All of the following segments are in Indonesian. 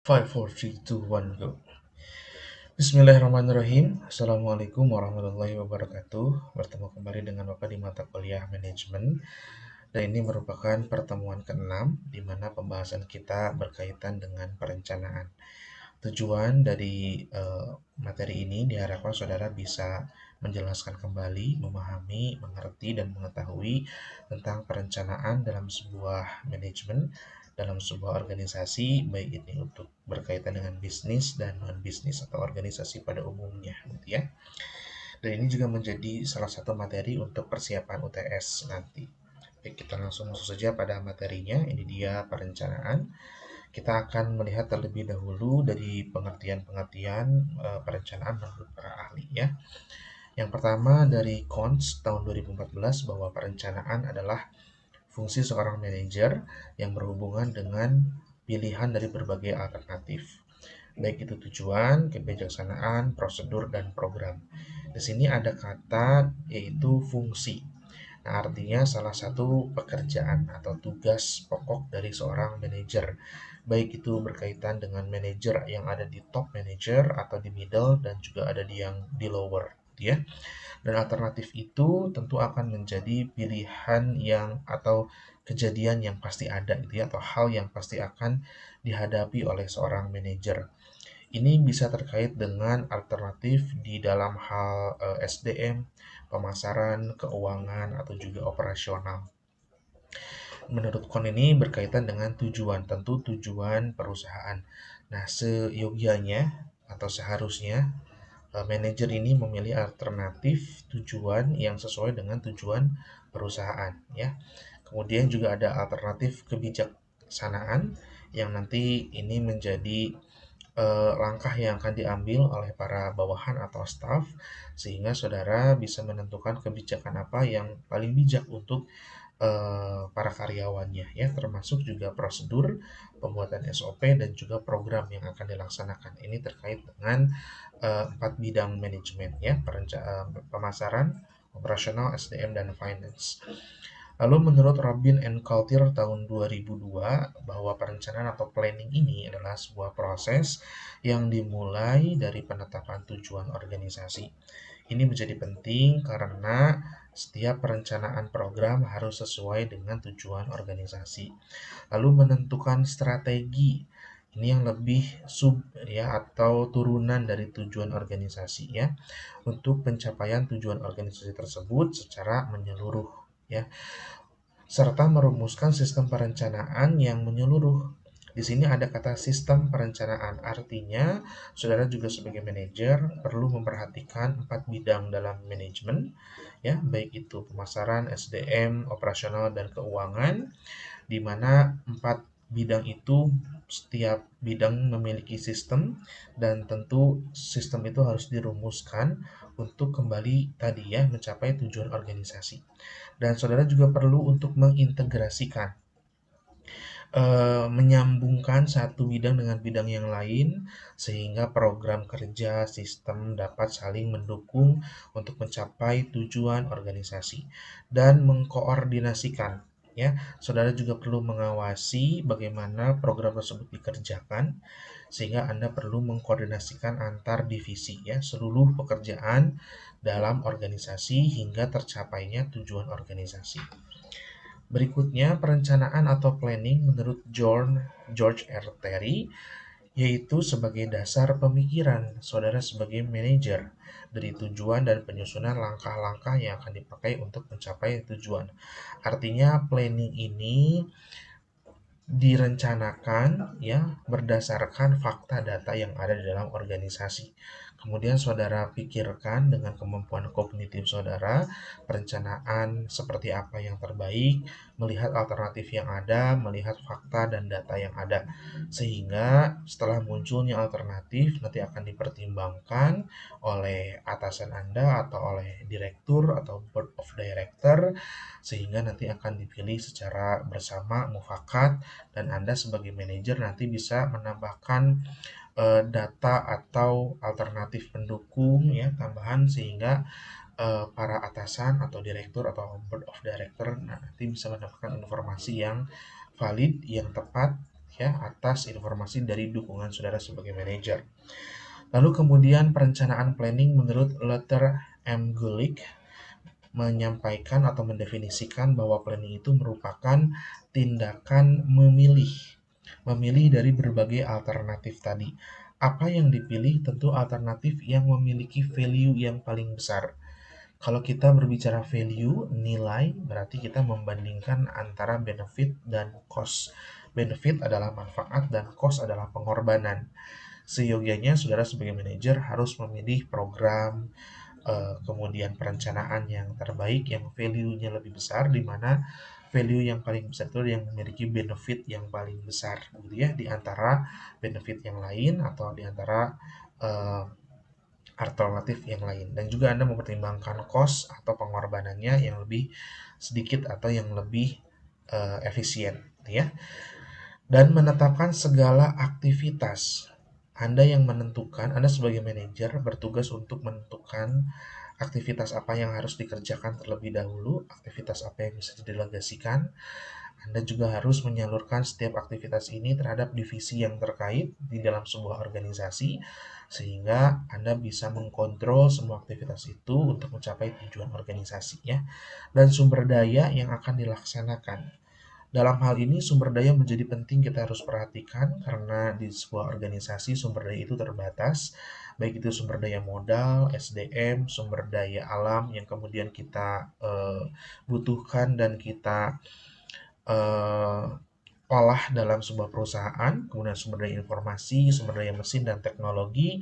Five, four, three, two, one, go. Bismillahirrahmanirrahim. Assalamualaikum warahmatullahi wabarakatuh. Bertemu kembali dengan Bapak di mata kuliah manajemen. Dan ini merupakan pertemuan ke-6 di mana pembahasan kita berkaitan dengan perencanaan. Tujuan dari materi ini diharapkan saudara bisa menjelaskan kembali, memahami, mengerti, dan mengetahui tentang perencanaan dalam sebuah manajemen, dalam sebuah organisasi, baik ini untuk berkaitan dengan bisnis dan non-bisnis atau organisasi pada umumnya, gitu ya. Dan ini juga menjadi salah satu materi untuk persiapan UTS nanti. Baik, kita langsung masuk saja pada materinya. Ini dia perencanaan. Kita akan melihat terlebih dahulu dari pengertian-pengertian perencanaan menurut para ahli ya. Yang pertama dari Kons tahun 2014 bahwa perencanaan adalah fungsi seorang manajer yang berhubungan dengan pilihan dari berbagai alternatif, baik itu tujuan, kebijaksanaan, prosedur, dan program. Di sini ada kata yaitu fungsi. Nah, artinya salah satu pekerjaan atau tugas pokok dari seorang manajer, baik itu berkaitan dengan manajer yang ada di top manager atau di middle dan juga ada di yang di lower, gitu ya. Dan alternatif itu tentu akan menjadi pilihan yang atau kejadian yang pasti ada gitu ya, atau hal yang pasti akan dihadapi oleh seorang manajer. Ini bisa terkait dengan alternatif di dalam hal SDM, pemasaran, keuangan, atau juga operasional. Menurut Kon ini berkaitan dengan tujuan, tentu tujuan perusahaan. Nah, seyogianya atau seharusnya manajer ini memilih alternatif tujuan yang sesuai dengan tujuan perusahaan ya. Kemudian juga ada alternatif kebijaksanaan yang nanti ini menjadi langkah yang akan diambil oleh para bawahan atau staff sehingga saudara bisa menentukan kebijakan apa yang paling bijak untuk para karyawannya ya, termasuk juga prosedur pembuatan SOP dan juga program yang akan dilaksanakan. Ini terkait dengan 4 bidang manajemen ya, pemasaran, operasional, SDM, dan finance. Lalu menurut Robin and Coulter tahun 2002 bahwa perencanaan atau planning ini adalah sebuah proses yang dimulai dari penetapan tujuan organisasi. Ini menjadi penting karena setiap perencanaan program harus sesuai dengan tujuan organisasi. Lalu menentukan strategi. Ini yang lebih sub ya atau turunan dari tujuan organisasi ya untuk pencapaian tujuan organisasi tersebut secara menyeluruh ya, serta merumuskan sistem perencanaan yang menyeluruh. Di sini ada kata sistem perencanaan, artinya saudara juga sebagai manajer perlu memperhatikan 4 bidang dalam manajemen, ya, baik itu pemasaran, SDM, operasional, dan keuangan, di mana 4 bidang itu setiap bidang memiliki sistem dan tentu sistem itu harus dirumuskan untuk kembali tadi ya mencapai tujuan organisasi. Dan saudara juga perlu untuk mengintegrasikan, menyambungkan satu bidang dengan bidang yang lain sehingga program kerja sistem dapat saling mendukung untuk mencapai tujuan organisasi dan mengkoordinasikan ya. Saudara juga perlu mengawasi bagaimana program tersebut dikerjakan sehingga Anda perlu mengkoordinasikan antar divisi ya seluruh pekerjaan dalam organisasi hingga tercapainya tujuan organisasi. Berikutnya, perencanaan atau planning menurut George R. Terry yaitu sebagai dasar pemikiran saudara sebagai manajer dari tujuan dan penyusunan langkah-langkah yang akan dipakai untuk mencapai tujuan. Artinya planning ini direncanakan ya berdasarkan fakta data yang ada di dalam organisasi. Kemudian saudara pikirkan dengan kemampuan kognitif saudara, perencanaan seperti apa yang terbaik, melihat alternatif yang ada, melihat fakta dan data yang ada. Sehingga setelah munculnya alternatif nanti akan dipertimbangkan oleh atasan Anda atau oleh direktur atau board of director sehingga nanti akan dipilih secara bersama mufakat dan Anda sebagai manajer nanti bisa menambahkan data atau alternatif pendukung ya tambahan sehingga para atasan atau direktur atau board of director nanti bisa mendapatkan informasi yang valid, yang tepat ya atas informasi dari dukungan saudara sebagai manajer. Lalu kemudian perencanaan planning menurut Luther M. Gulick menyampaikan atau mendefinisikan bahwa planning itu merupakan tindakan memilih dari berbagai alternatif tadi. Apa yang dipilih? Tentu alternatif yang memiliki value yang paling besar. Kalau kita berbicara value, nilai, berarti kita membandingkan antara benefit dan cost. Benefit adalah manfaat dan cost adalah pengorbanan. Seyogianya saudara sebagai manajer harus memilih program, kemudian perencanaan yang terbaik, yang value-nya lebih besar, di mana value yang paling besar itu yang memiliki benefit yang paling besar, gitu ya, di antara benefit yang lain atau di antara uh, alternatif yang lain. Dan juga Anda mempertimbangkan cost atau pengorbanannya yang lebih sedikit atau yang lebih efisien, gitu ya. Dan menetapkan segala aktivitas. Anda yang menentukan, Anda sebagai manajer bertugas untuk menentukan aktivitas apa yang harus dikerjakan terlebih dahulu, aktivitas apa yang bisa didelegasikan. Anda juga harus menyalurkan setiap aktivitas ini terhadap divisi yang terkait di dalam sebuah organisasi, sehingga Anda bisa mengkontrol semua aktivitas itu untuk mencapai tujuan organisasi ya. Dan sumber daya yang akan dilaksanakan. Dalam hal ini sumber daya menjadi penting kita harus perhatikan karena di sebuah organisasi sumber daya itu terbatas, baik itu sumber daya modal, SDM, sumber daya alam yang kemudian kita butuhkan dan kita eh, olah dalam sebuah perusahaan, kemudian sumber daya informasi, sumber daya mesin dan teknologi.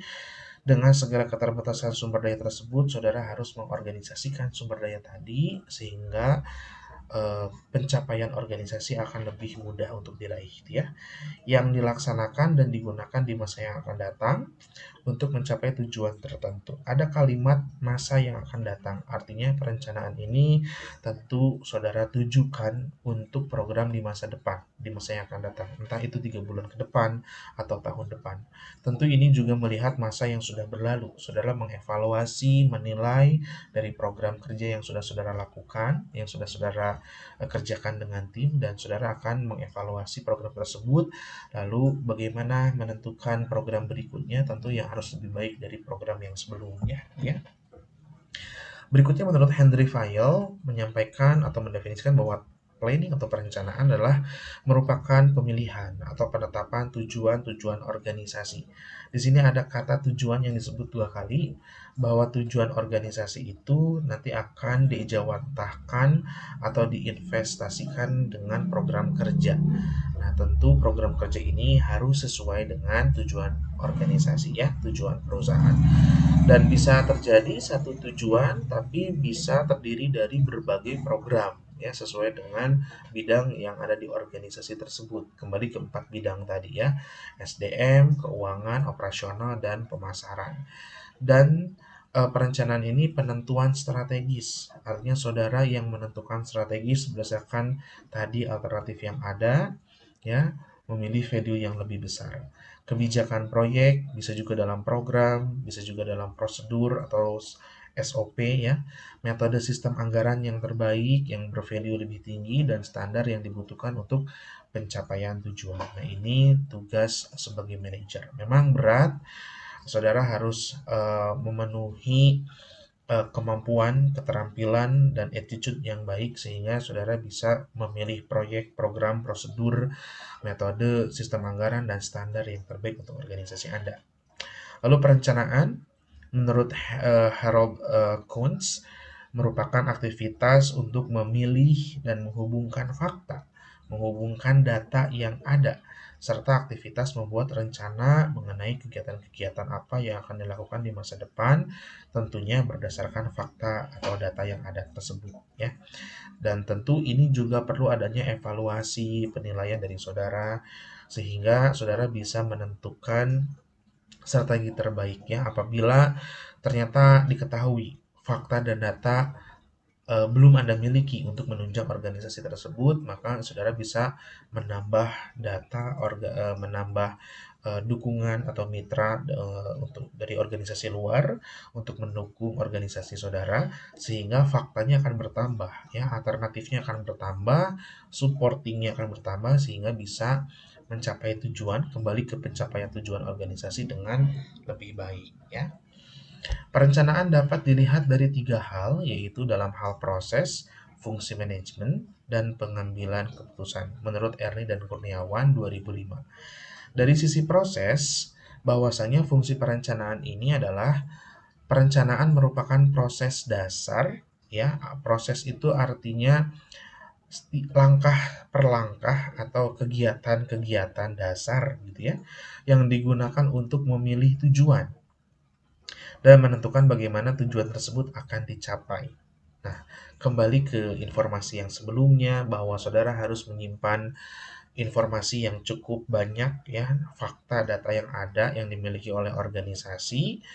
Dengan segala keterbatasan sumber daya tersebut, saudara harus mengorganisasikan sumber daya tadi sehingga pencapaian organisasi akan lebih mudah untuk diraih, gitu ya. Yang dilaksanakan dan digunakan di masa yang akan datang untuk mencapai tujuan tertentu. Ada kalimat masa yang akan datang, artinya perencanaan ini tentu saudara tujukan untuk program di masa depan, di masa yang akan datang, entah itu 3 bulan ke depan atau tahun depan. Tentu ini juga melihat masa yang sudah berlalu, saudara mengevaluasi, menilai dari program kerja yang sudah saudara lakukan, yang sudah saudara kerjakan dengan tim, dan saudara akan mengevaluasi program tersebut, lalu bagaimana menentukan program berikutnya, tentu yang harus lebih baik dari program yang sebelumnya ya. Berikutnya menurut Henry Fayol menyampaikan atau mendefinisikan bahwa planning atau perencanaan adalah merupakan pemilihan atau penetapan tujuan-tujuan organisasi. Di sini ada kata tujuan yang disebut 2 kali, bahwa tujuan organisasi itu nanti akan diijawantahkan atau diinvestasikan dengan program kerja. Nah, tentu program kerja ini harus sesuai dengan tujuan organisasi ya, tujuan perusahaan. Dan bisa terjadi satu tujuan tapi bisa terdiri dari berbagai program ya sesuai dengan bidang yang ada di organisasi tersebut. Kembali ke 4 bidang tadi ya, SDM, keuangan, operasional, dan pemasaran. Dan perencanaan ini penentuan strategis, artinya saudara yang menentukan strategis berdasarkan tadi alternatif yang ada ya, memilih value yang lebih besar. Kebijakan proyek bisa juga dalam program, bisa juga dalam prosedur atau SOP ya. Metode sistem anggaran yang terbaik, yang bervalue lebih tinggi, dan standar yang dibutuhkan untuk pencapaian tujuan. Nah, ini tugas sebagai manajer. Memang berat, saudara harus memenuhi kemampuan, keterampilan, dan attitude yang baik sehingga saudara bisa memilih proyek, program, prosedur, metode, sistem anggaran, dan standar yang terbaik untuk organisasi Anda. Lalu perencanaan menurut Harold Kuntz merupakan aktivitas untuk memilih dan menghubungkan fakta, menghubungkan data yang ada, serta aktivitas membuat rencana mengenai kegiatan-kegiatan apa yang akan dilakukan di masa depan, tentunya berdasarkan fakta atau data yang ada tersebut ya. Dan tentu ini juga perlu adanya evaluasi penilaian dari saudara sehingga saudara bisa menentukan strategi terbaiknya apabila ternyata diketahui fakta dan data belum Anda miliki untuk menunjang organisasi tersebut, maka saudara bisa menambah data, menambah dukungan atau mitra untuk dari organisasi luar untuk mendukung organisasi saudara, sehingga faktanya akan bertambah, ya alternatifnya akan bertambah, supportingnya akan bertambah, sehingga bisa mencapai tujuan, kembali ke pencapaian tujuan organisasi dengan lebih baik ya. Perencanaan dapat dilihat dari 3 hal, yaitu dalam hal proses, fungsi manajemen, dan pengambilan keputusan menurut Ernie dan Kurniawan 2005. Dari sisi proses, bahwasanya fungsi perencanaan ini adalah perencanaan merupakan proses dasar ya. Proses itu artinya langkah per langkah atau kegiatan-kegiatan dasar gitu ya yang digunakan untuk memilih tujuan dan menentukan bagaimana tujuan tersebut akan dicapai. Nah, kembali ke informasi yang sebelumnya bahwa saudara harus menyimpan informasi yang cukup banyak ya, fakta data yang ada yang dimiliki oleh organisasi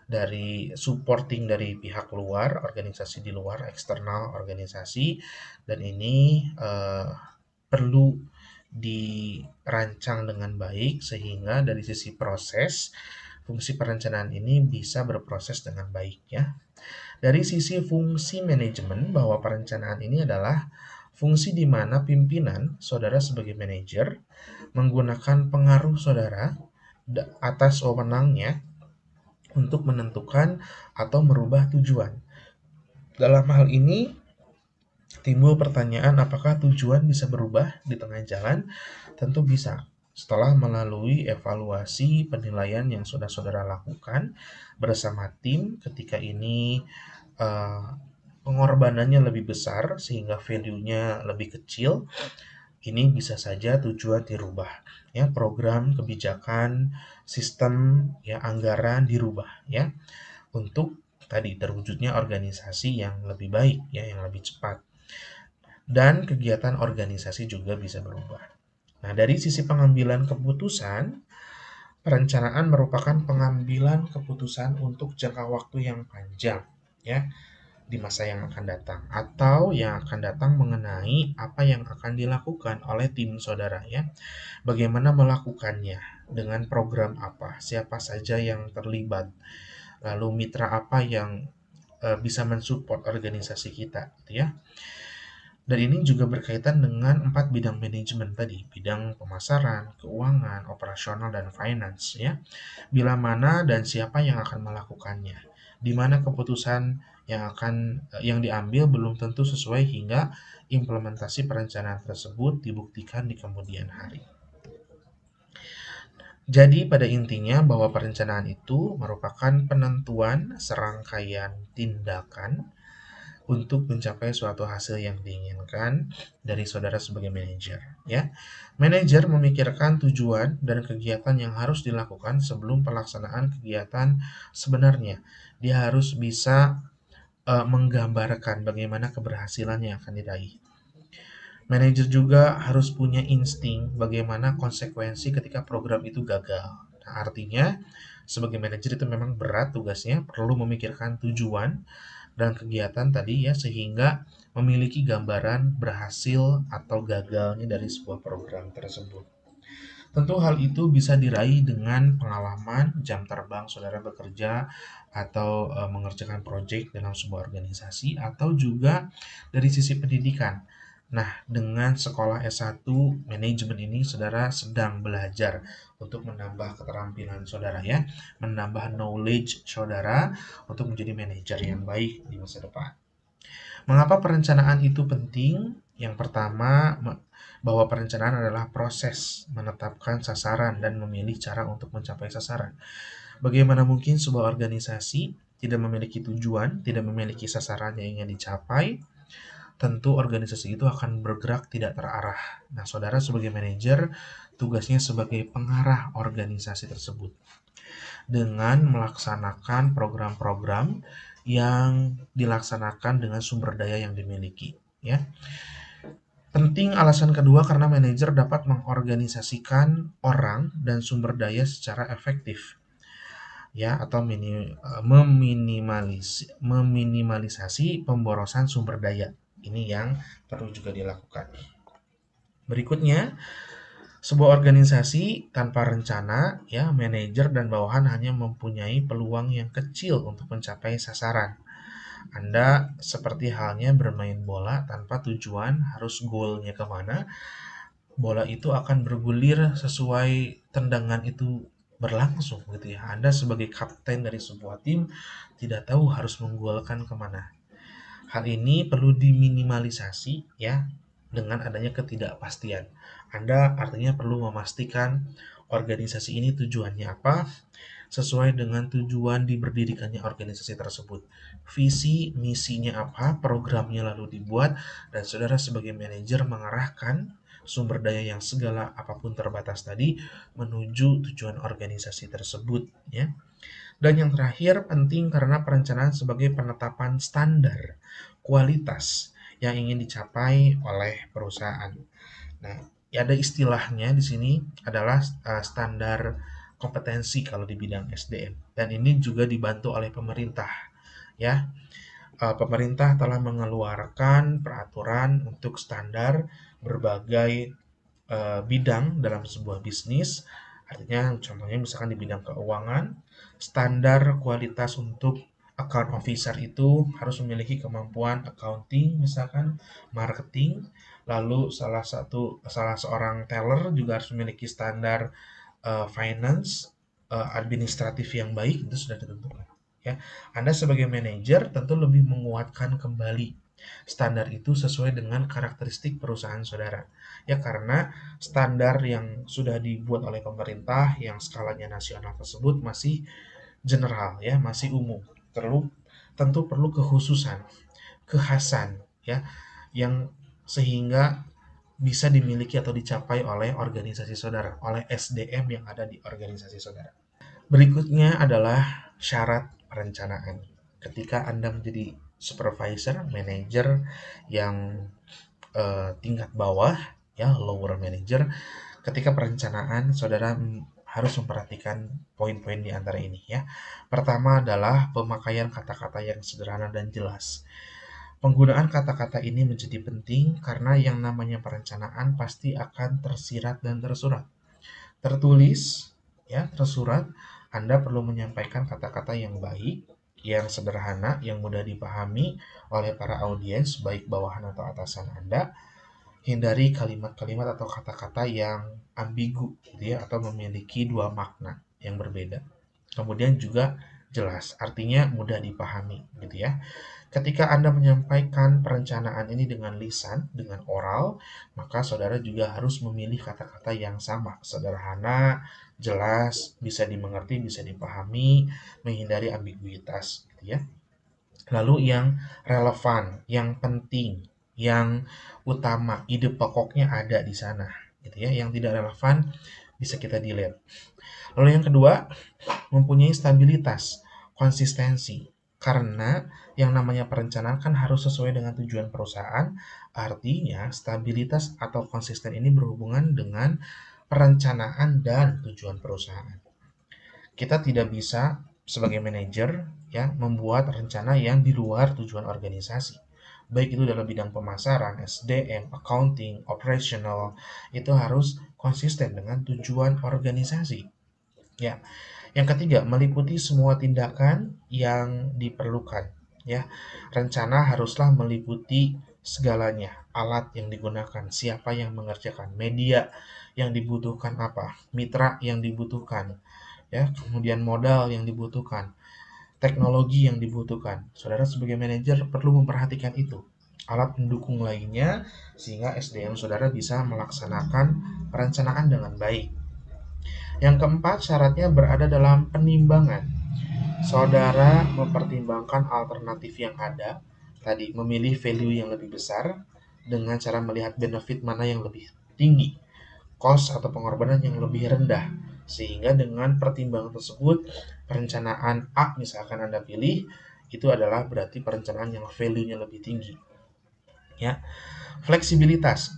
dari supporting dari pihak luar, organisasi di luar, eksternal organisasi, dan ini perlu dirancang dengan baik sehingga dari sisi proses fungsi perencanaan ini bisa berproses dengan baik ya. Dari sisi fungsi manajemen, bahwa perencanaan ini adalah fungsi di mana pimpinan, saudara sebagai manajer, menggunakan pengaruh saudara atas wewenangnya untuk menentukan atau merubah tujuan. Dalam hal ini, timbul pertanyaan apakah tujuan bisa berubah di tengah jalan? Tentu bisa. Setelah melalui evaluasi penilaian yang sudah saudara lakukan bersama tim, ketika ini pengorbanannya lebih besar sehingga value-nya lebih kecil, ini bisa saja tujuan dirubah ya, program, kebijakan, sistem ya, anggaran dirubah ya untuk tadi terwujudnya organisasi yang lebih baik ya, yang lebih cepat. Dan kegiatan organisasi juga bisa berubah. Nah, dari sisi pengambilan keputusan, perencanaan merupakan pengambilan keputusan untuk jangka waktu yang panjang ya, di masa yang akan datang atau yang akan datang mengenai apa yang akan dilakukan oleh tim saudara ya. Bagaimana melakukannya, dengan program apa, siapa saja yang terlibat, lalu mitra apa yang bisa mensupport organisasi kita gitu ya. Dan ini juga berkaitan dengan 4 bidang manajemen tadi, bidang pemasaran, keuangan, operasional, dan finance ya. Bila mana dan siapa yang akan melakukannya, di mana keputusan yang diambil belum tentu sesuai hingga implementasi perencanaan tersebut dibuktikan di kemudian hari. Jadi pada intinya bahwa perencanaan itu merupakan penentuan serangkaian tindakan untuk mencapai suatu hasil yang diinginkan dari saudara sebagai manajer ya. Manajer memikirkan tujuan dan kegiatan yang harus dilakukan sebelum pelaksanaan kegiatan sebenarnya. Dia harus bisa menggambarkan bagaimana keberhasilan yang akan diraih. Manajer juga harus punya insting bagaimana konsekuensi ketika program itu gagal. Nah, artinya sebagai manajer itu memang berat tugasnya, perlu memikirkan tujuan dan kegiatan tadi ya, sehingga memiliki gambaran berhasil atau gagalnya dari sebuah program tersebut. Tentu hal itu bisa diraih dengan pengalaman, jam terbang saudara bekerja atau mengerjakan proyek dalam sebuah organisasi, atau juga dari sisi pendidikan. Nah, dengan sekolah S1 manajemen ini saudara sedang belajar untuk menambah keterampilan saudara ya, menambah knowledge saudara untuk menjadi manajer yang baik di masa depan. Mengapa perencanaan itu penting? Yang pertama, bahwa perencanaan adalah proses menetapkan sasaran dan memilih cara untuk mencapai sasaran. Bagaimana mungkin sebuah organisasi tidak memiliki tujuan, tidak memiliki sasaran yang ingin dicapai? Tentu organisasi itu akan bergerak tidak terarah. Nah, saudara sebagai manajer, tugasnya sebagai pengarah organisasi tersebut dengan melaksanakan program-program yang dilaksanakan dengan sumber daya yang dimiliki ya. Penting alasan kedua karena manajer dapat mengorganisasikan orang dan sumber daya secara efektif ya, atau meminimalisasi pemborosan sumber daya. Ini yang perlu juga dilakukan. Berikutnya, sebuah organisasi tanpa rencana ya, manajer dan bawahan hanya mempunyai peluang yang kecil untuk mencapai sasaran. Anda seperti halnya bermain bola tanpa tujuan harus goalnya kemana, bola itu akan bergulir sesuai tendangan itu berlangsung gitu ya. Anda sebagai kapten dari sebuah tim tidak tahu harus menggolkan kemana. Hal ini perlu diminimalisasi ya dengan adanya ketidakpastian. Anda artinya perlu memastikan organisasi ini tujuannya apa, sesuai dengan tujuan diberdirikannya organisasi tersebut. Visi, misinya apa, programnya lalu dibuat, dan saudara sebagai manajer mengarahkan sumber daya yang segala apapun terbatas tadi menuju tujuan organisasi tersebut ya. Dan yang terakhir penting karena perencanaan sebagai penetapan standar kualitas yang ingin dicapai oleh perusahaan. Nah, ada istilahnya di sini adalah standar kompetensi kalau di bidang SDM. Dan ini juga dibantu oleh pemerintah ya. Pemerintah telah mengeluarkan peraturan untuk standar berbagai bidang dalam sebuah bisnis. Artinya contohnya misalkan di bidang keuangan, standar kualitas untuk account officer itu harus memiliki kemampuan accounting, misalkan marketing, lalu salah seorang teller juga harus memiliki standar finance, administratif yang baik, itu sudah ditentukan. Ya, Anda sebagai manajer tentu lebih menguatkan kembali standar itu sesuai dengan karakteristik perusahaan saudara. Ya, karena standar yang sudah dibuat oleh pemerintah yang skalanya nasional tersebut masih general ya, masih umum. Tentu perlu kekhususan, kekhasan ya, yang sehingga bisa dimiliki atau dicapai oleh organisasi saudara, oleh SDM yang ada di organisasi saudara. Berikutnya adalah syarat perencanaan. Ketika Anda menjadi supervisor, manager yang tingkat bawah, ya lower manager, ketika perencanaan saudara harus memperhatikan poin-poin di antara ini ya. Pertama adalah pemakaian kata-kata yang sederhana dan jelas. Penggunaan kata-kata ini menjadi penting karena yang namanya perencanaan pasti akan tersirat dan tersurat. Tertulis, ya, tersurat, Anda perlu menyampaikan kata-kata yang baik, yang sederhana, yang mudah dipahami oleh para audiens, baik bawahan atau atasan Anda. Hindari kalimat-kalimat atau kata-kata yang ambigu, gitu ya, atau memiliki dua makna yang berbeda. Kemudian juga jelas, artinya mudah dipahami, gitu ya. Ketika Anda menyampaikan perencanaan ini dengan lisan, dengan oral, maka saudara juga harus memilih kata-kata yang sama, sederhana, jelas, bisa dimengerti, bisa dipahami, menghindari ambiguitas, gitu ya. Lalu yang relevan, yang penting, yang utama, ide pokoknya ada di sana, gitu ya. Yang tidak relevan bisa kita delete. Lalu yang kedua, mempunyai stabilitas, konsistensi. Karena yang namanya perencanaan kan harus sesuai dengan tujuan perusahaan, artinya stabilitas atau konsisten ini berhubungan dengan perencanaan dan tujuan perusahaan. Kita tidak bisa sebagai manajer ya membuat rencana yang di luar tujuan organisasi. Baik itu dalam bidang pemasaran, SDM, accounting, operational, itu harus konsisten dengan tujuan organisasi. Ya. Yang ketiga, meliputi semua tindakan yang diperlukan. Ya, rencana haruslah meliputi segalanya, alat yang digunakan, siapa yang mengerjakan, media yang dibutuhkan apa, mitra yang dibutuhkan, ya, kemudian modal yang dibutuhkan, teknologi yang dibutuhkan. Saudara sebagai manajer perlu memperhatikan itu. Alat pendukung lainnya sehingga SDM saudara bisa melaksanakan perencanaan dengan baik. Yang keempat, syaratnya berada dalam penimbangan. Saudara mempertimbangkan alternatif yang ada, tadi memilih value yang lebih besar dengan cara melihat benefit mana yang lebih tinggi, cost atau pengorbanan yang lebih rendah. Sehingga dengan pertimbangan tersebut, perencanaan A misalkan Anda pilih, itu adalah berarti perencanaan yang value-nya lebih tinggi. Ya. Fleksibilitas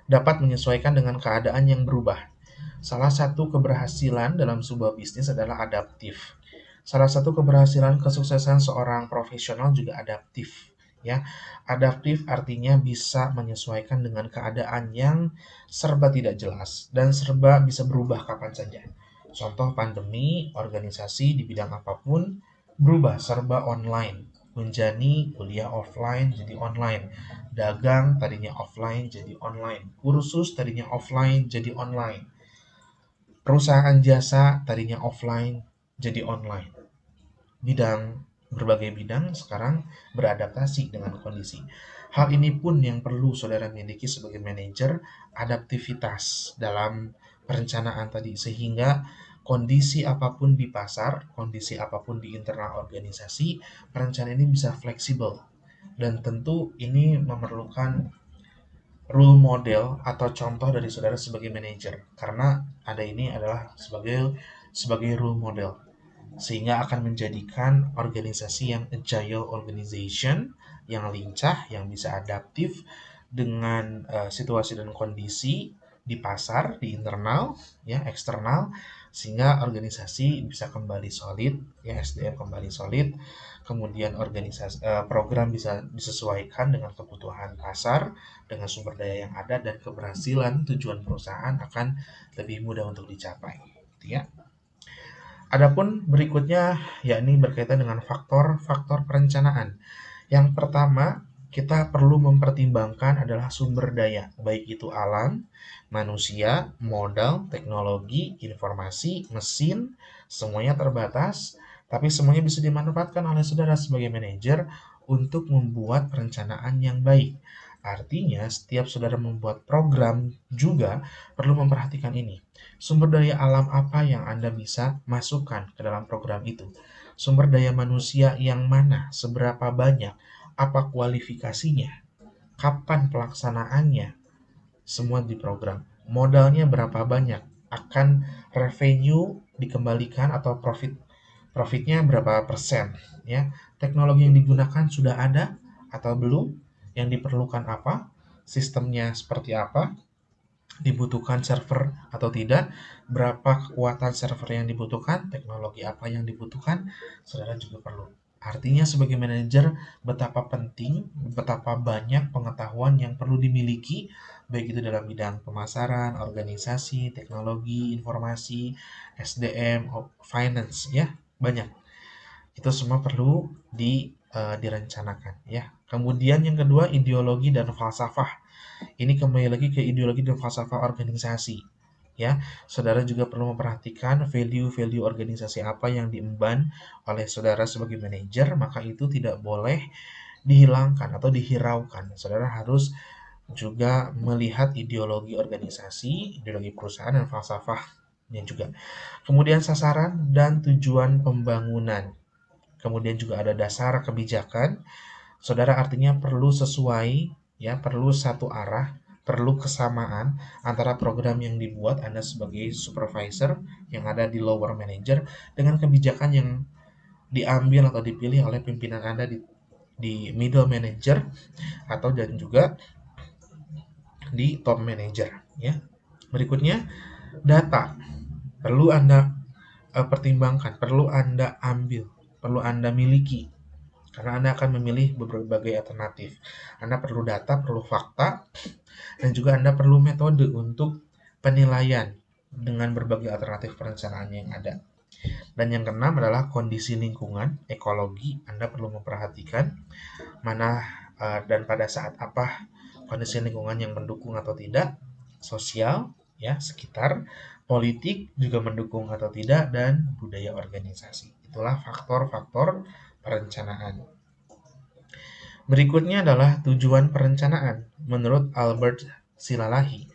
dapat menyesuaikan dengan keadaan yang berubah. Salah satu keberhasilan dalam sebuah bisnis adalah adaptif. Salah satu keberhasilan kesuksesan seorang profesional juga adaptif. Ya, adaptif artinya bisa menyesuaikan dengan keadaan yang serba tidak jelas dan serba bisa berubah kapan saja. Contoh pandemi, organisasi di bidang apapun berubah serba online. Unjani kuliah offline jadi online. Dagang tadinya offline jadi online. Kursus tadinya offline jadi online. Perusahaan jasa tadinya offline jadi online. Berbagai bidang sekarang beradaptasi dengan kondisi. Hal ini pun yang perlu saudara miliki sebagai manajer, adaptivitas dalam perencanaan tadi, sehingga kondisi apapun di pasar, kondisi apapun di internal organisasi, perencanaan ini bisa fleksibel. Dan tentu ini memerlukan role model atau contoh dari saudara sebagai manajer, karena ada ini adalah sebagai role model, sehingga akan menjadikan organisasi yang agile organization, yang lincah, yang bisa adaptif dengan situasi dan kondisi di pasar, di internal, ya eksternal, sehingga organisasi bisa kembali solid, ya SDM kembali solid, kemudian program bisa disesuaikan dengan kebutuhan pasar, dengan sumber daya yang ada, dan keberhasilan tujuan perusahaan akan lebih mudah untuk dicapai, gitu ya. Adapun berikutnya yakni berkaitan dengan faktor-faktor perencanaan. Yang pertama, kita perlu mempertimbangkan adalah sumber daya, baik itu alam, manusia, modal, teknologi, informasi, mesin, semuanya terbatas, tapi semuanya bisa dimanfaatkan oleh saudara sebagai manajer untuk membuat perencanaan yang baik. Artinya, setiap saudara membuat program juga perlu memperhatikan ini. Sumber daya alam apa yang Anda bisa masukkan ke dalam program itu? Sumber daya manusia yang mana? Seberapa banyak? Apa kualifikasinya? Kapan pelaksanaannya? Semua di program. Modalnya berapa banyak? Akan revenue dikembalikan atau profitnya berapa persen? Ya, teknologi yang digunakan sudah ada atau belum? Yang diperlukan apa? Sistemnya seperti apa? Dibutuhkan server atau tidak, berapa kekuatan server yang dibutuhkan, teknologi apa yang dibutuhkan, saudara juga perlu. Artinya sebagai manajer, betapa penting, betapa banyak pengetahuan yang perlu dimiliki, baik itu dalam bidang pemasaran, organisasi, teknologi, informasi, SDM, finance, ya, banyak. Itu semua perlu direncanakan, ya. Kemudian yang kedua, ideologi dan falsafah. Ini kembali lagi ke ideologi dan falsafah organisasi. Ya, saudara juga perlu memperhatikan value-value organisasi apa yang diemban oleh saudara sebagai manajer, maka itu tidak boleh dihilangkan atau dihiraukan. Saudara harus juga melihat ideologi organisasi, ideologi perusahaan, dan falsafahnya juga. Kemudian sasaran dan tujuan pembangunan. Kemudian juga ada dasar kebijakan. Saudara artinya perlu sesuai, ya, perlu satu arah, perlu kesamaan antara program yang dibuat Anda sebagai supervisor yang ada di lower manager dengan kebijakan yang diambil atau dipilih oleh pimpinan Anda di middle manager atau dan juga di top manager, ya. Berikutnya, data perlu Anda pertimbangkan, perlu Anda ambil, perlu Anda miliki. Karena Anda akan memilih berbagai alternatif. Anda perlu data, perlu fakta, dan juga Anda perlu metode untuk penilaian dengan berbagai alternatif perencanaan yang ada. Dan yang keenam adalah kondisi lingkungan, ekologi. Anda perlu memperhatikan mana dan pada saat apa kondisi lingkungan yang mendukung atau tidak, sosial, ya, sekitar, politik juga mendukung atau tidak, dan budaya organisasi. Itulah faktor-faktor perencanaan. Berikutnya adalah tujuan perencanaan. Menurut Albert Silalahi,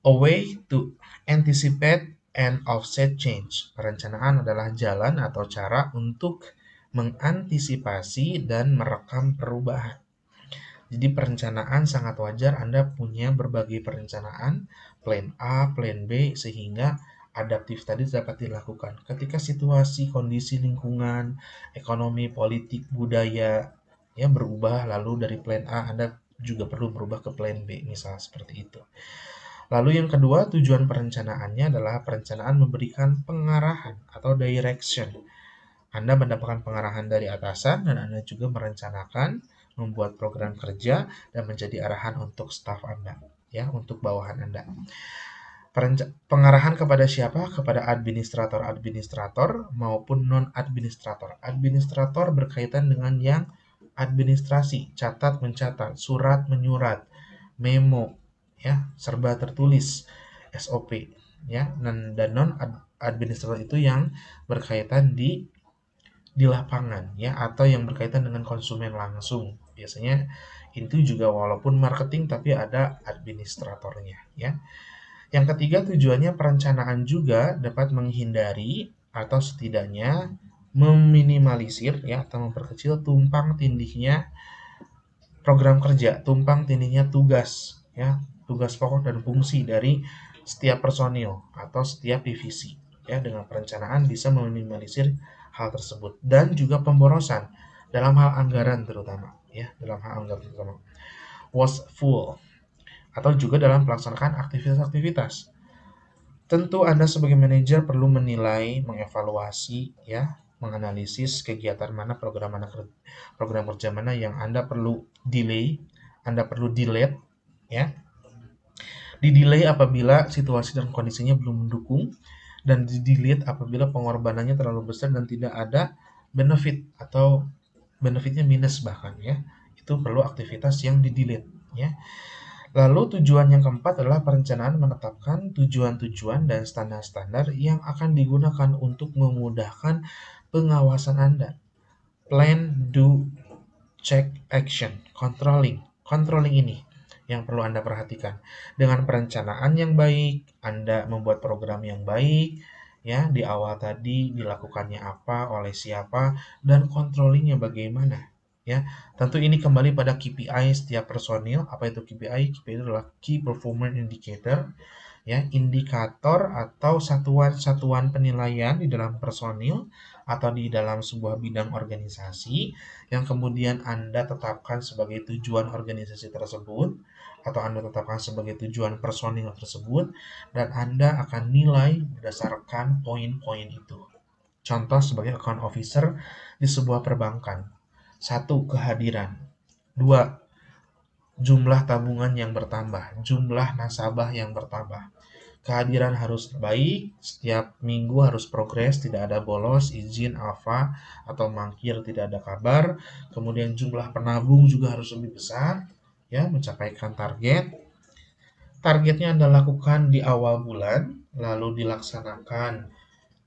a way to anticipate and offset change. Perencanaan adalah jalan atau cara untuk mengantisipasi dan merekam perubahan. Jadi perencanaan sangat wajar Anda punya berbagai perencanaan, plan A, plan B, sehingga adaptif tadi dapat dilakukan. Ketika situasi, kondisi lingkungan, ekonomi, politik, budaya ya berubah, lalu dari plan A Anda juga perlu berubah ke plan B, misal seperti itu. Lalu yang kedua, tujuan perencanaannya adalah perencanaan memberikan pengarahan atau direction. Anda mendapatkan pengarahan dari atasan dan Anda juga merencanakan membuat program kerja dan menjadi arahan untuk staf Anda, ya, untuk bawahan Anda. Pengarahan kepada siapa? Kepada administrator-administrator maupun non-administrator. Administrator berkaitan dengan yang administrasi, catat mencatat, surat menyurat, memo, ya, serba tertulis, SOP, ya. Dan non-administrator itu yang berkaitan di lapangan, ya, atau yang berkaitan dengan konsumen langsung. Biasanya itu juga walaupun marketing tapi ada administratornya, ya. Yang ketiga, tujuannya perencanaan juga dapat menghindari atau setidaknya meminimalisir, ya, atau memperkecil tumpang tindihnya program kerja, tumpang tindihnya tugas, ya, tugas pokok dan fungsi dari setiap personil atau setiap divisi. Ya, dengan perencanaan bisa meminimalisir hal tersebut dan juga pemborosan dalam hal anggaran terutama, ya, dalam hal anggaran terutama. Was full atau juga dalam pelaksanaan aktivitas-aktivitas. Tentu Anda sebagai manajer perlu menilai, mengevaluasi, ya, menganalisis kegiatan mana, program kerja mana yang Anda perlu delay, Anda perlu delete, ya. Di-delay apabila situasi dan kondisinya belum mendukung, dan di-delete apabila pengorbanannya terlalu besar dan tidak ada benefit atau benefitnya minus bahkan, ya. Itu perlu aktivitas yang di-delete, ya. Lalu tujuan yang keempat adalah perencanaan menetapkan tujuan-tujuan dan standar-standar yang akan digunakan untuk memudahkan pengawasan Anda. Plan, do, check, action, controlling. Controlling ini yang perlu Anda perhatikan. Dengan perencanaan yang baik, Anda membuat program yang baik, ya, di awal tadi dilakukannya apa, oleh siapa, dan controllingnya bagaimana. Ya, tentu ini kembali pada KPI setiap personil. Apa itu KPI? KPI itu adalah Key Performance Indicator, ya, indikator atau satuan-satuan penilaian di dalam personil atau di dalam sebuah bidang organisasi yang kemudian Anda tetapkan sebagai tujuan organisasi tersebut atau Anda tetapkan sebagai tujuan personil tersebut, dan Anda akan nilai berdasarkan poin-poin itu. Contoh sebagai account officer di sebuah perbankan. 1. Kehadiran. 2. Jumlah tabungan yang bertambah, jumlah nasabah yang bertambah. Kehadiran harus baik, setiap minggu harus progres, tidak ada bolos, izin, alfa, atau mangkir, tidak ada kabar. Kemudian jumlah penabung juga harus lebih besar, ya, mencapaikan target. Targetnya Anda lakukan di awal bulan, lalu dilaksanakan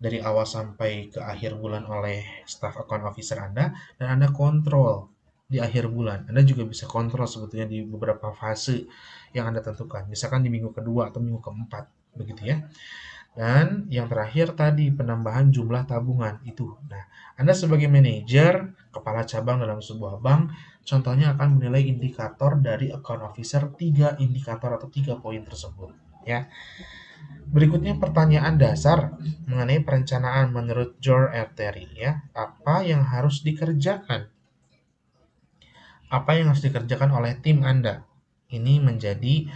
dari awal sampai ke akhir bulan oleh staff account officer Anda, dan Anda kontrol di akhir bulan. Anda juga bisa kontrol sebetulnya di beberapa fase yang Anda tentukan, misalkan di minggu kedua atau minggu keempat, begitu ya. Dan yang terakhir tadi penambahan jumlah tabungan itu. Nah, Anda sebagai manajer, kepala cabang dalam sebuah bank, contohnya akan menilai indikator dari account officer 3 indikator atau 3 poin tersebut, ya. Berikutnya pertanyaan dasar mengenai perencanaan menurut George R. Terry, ya. Apa yang harus dikerjakan? Apa yang harus dikerjakan oleh tim Anda? Ini menjadi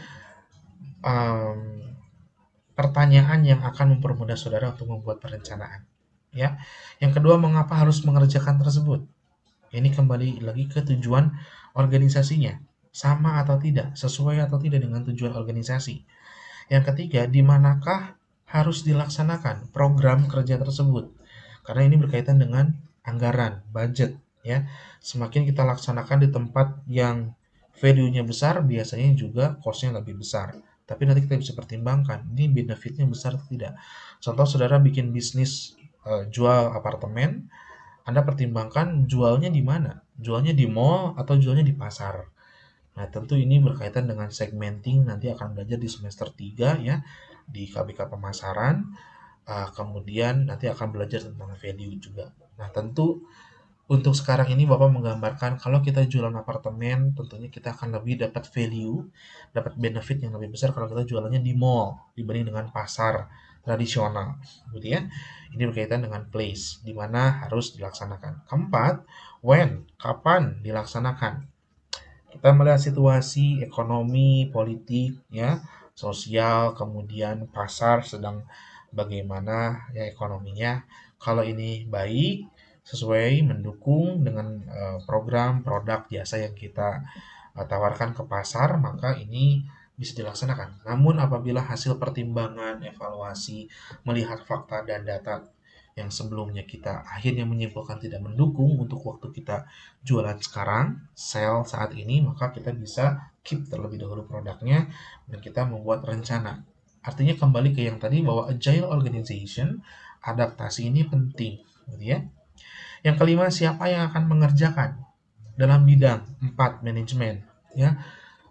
pertanyaan yang akan mempermudah saudara untuk membuat perencanaan, ya. Yang kedua, mengapa harus mengerjakan tersebut? Ini kembali lagi ke tujuan organisasinya. Sama atau tidak, sesuai atau tidak dengan tujuan organisasi. Yang ketiga, di manakah harus dilaksanakan program kerja tersebut? Karena ini berkaitan dengan anggaran, budget, ya. Semakin kita laksanakan di tempat yang value-nya besar, biasanya juga cost-nya lebih besar. Tapi nanti kita bisa pertimbangkan, ini benefit-nya besar atau tidak. Contoh, saudara bikin bisnis jual apartemen, Anda pertimbangkan jualnya di mana? Jualnya di mall atau jualnya di pasar? Nah, tentu ini berkaitan dengan segmenting, nanti akan belajar di semester 3, ya, di KBK Pemasaran. Kemudian nanti akan belajar tentang value juga. Nah, tentu untuk sekarang ini Bapak menggambarkan kalau kita jualan apartemen, tentunya kita akan lebih dapat value, dapat benefit yang lebih besar kalau kita jualannya di mall dibanding dengan pasar tradisional, gitu ya. Ini berkaitan dengan place, di mana harus dilaksanakan. Keempat, when, kapan dilaksanakan. Kita melihat situasi ekonomi, politik, ya, sosial, kemudian pasar sedang bagaimana, ya, ekonominya. Kalau ini baik, sesuai, mendukung dengan program, produk, jasa yang kita tawarkan ke pasar, maka ini bisa dilaksanakan. Namun apabila hasil pertimbangan, evaluasi, melihat fakta dan data yang sebelumnya kita akhirnya menyimpulkan tidak mendukung untuk waktu kita jualan sekarang, sell saat ini, maka kita bisa keep terlebih dahulu produknya dan kita membuat rencana. Artinya kembali ke yang tadi bahwa agile organization, adaptasi ini penting, gitu ya. Yang kelima, siapa yang akan mengerjakan dalam bidang 4 manajemen, ya.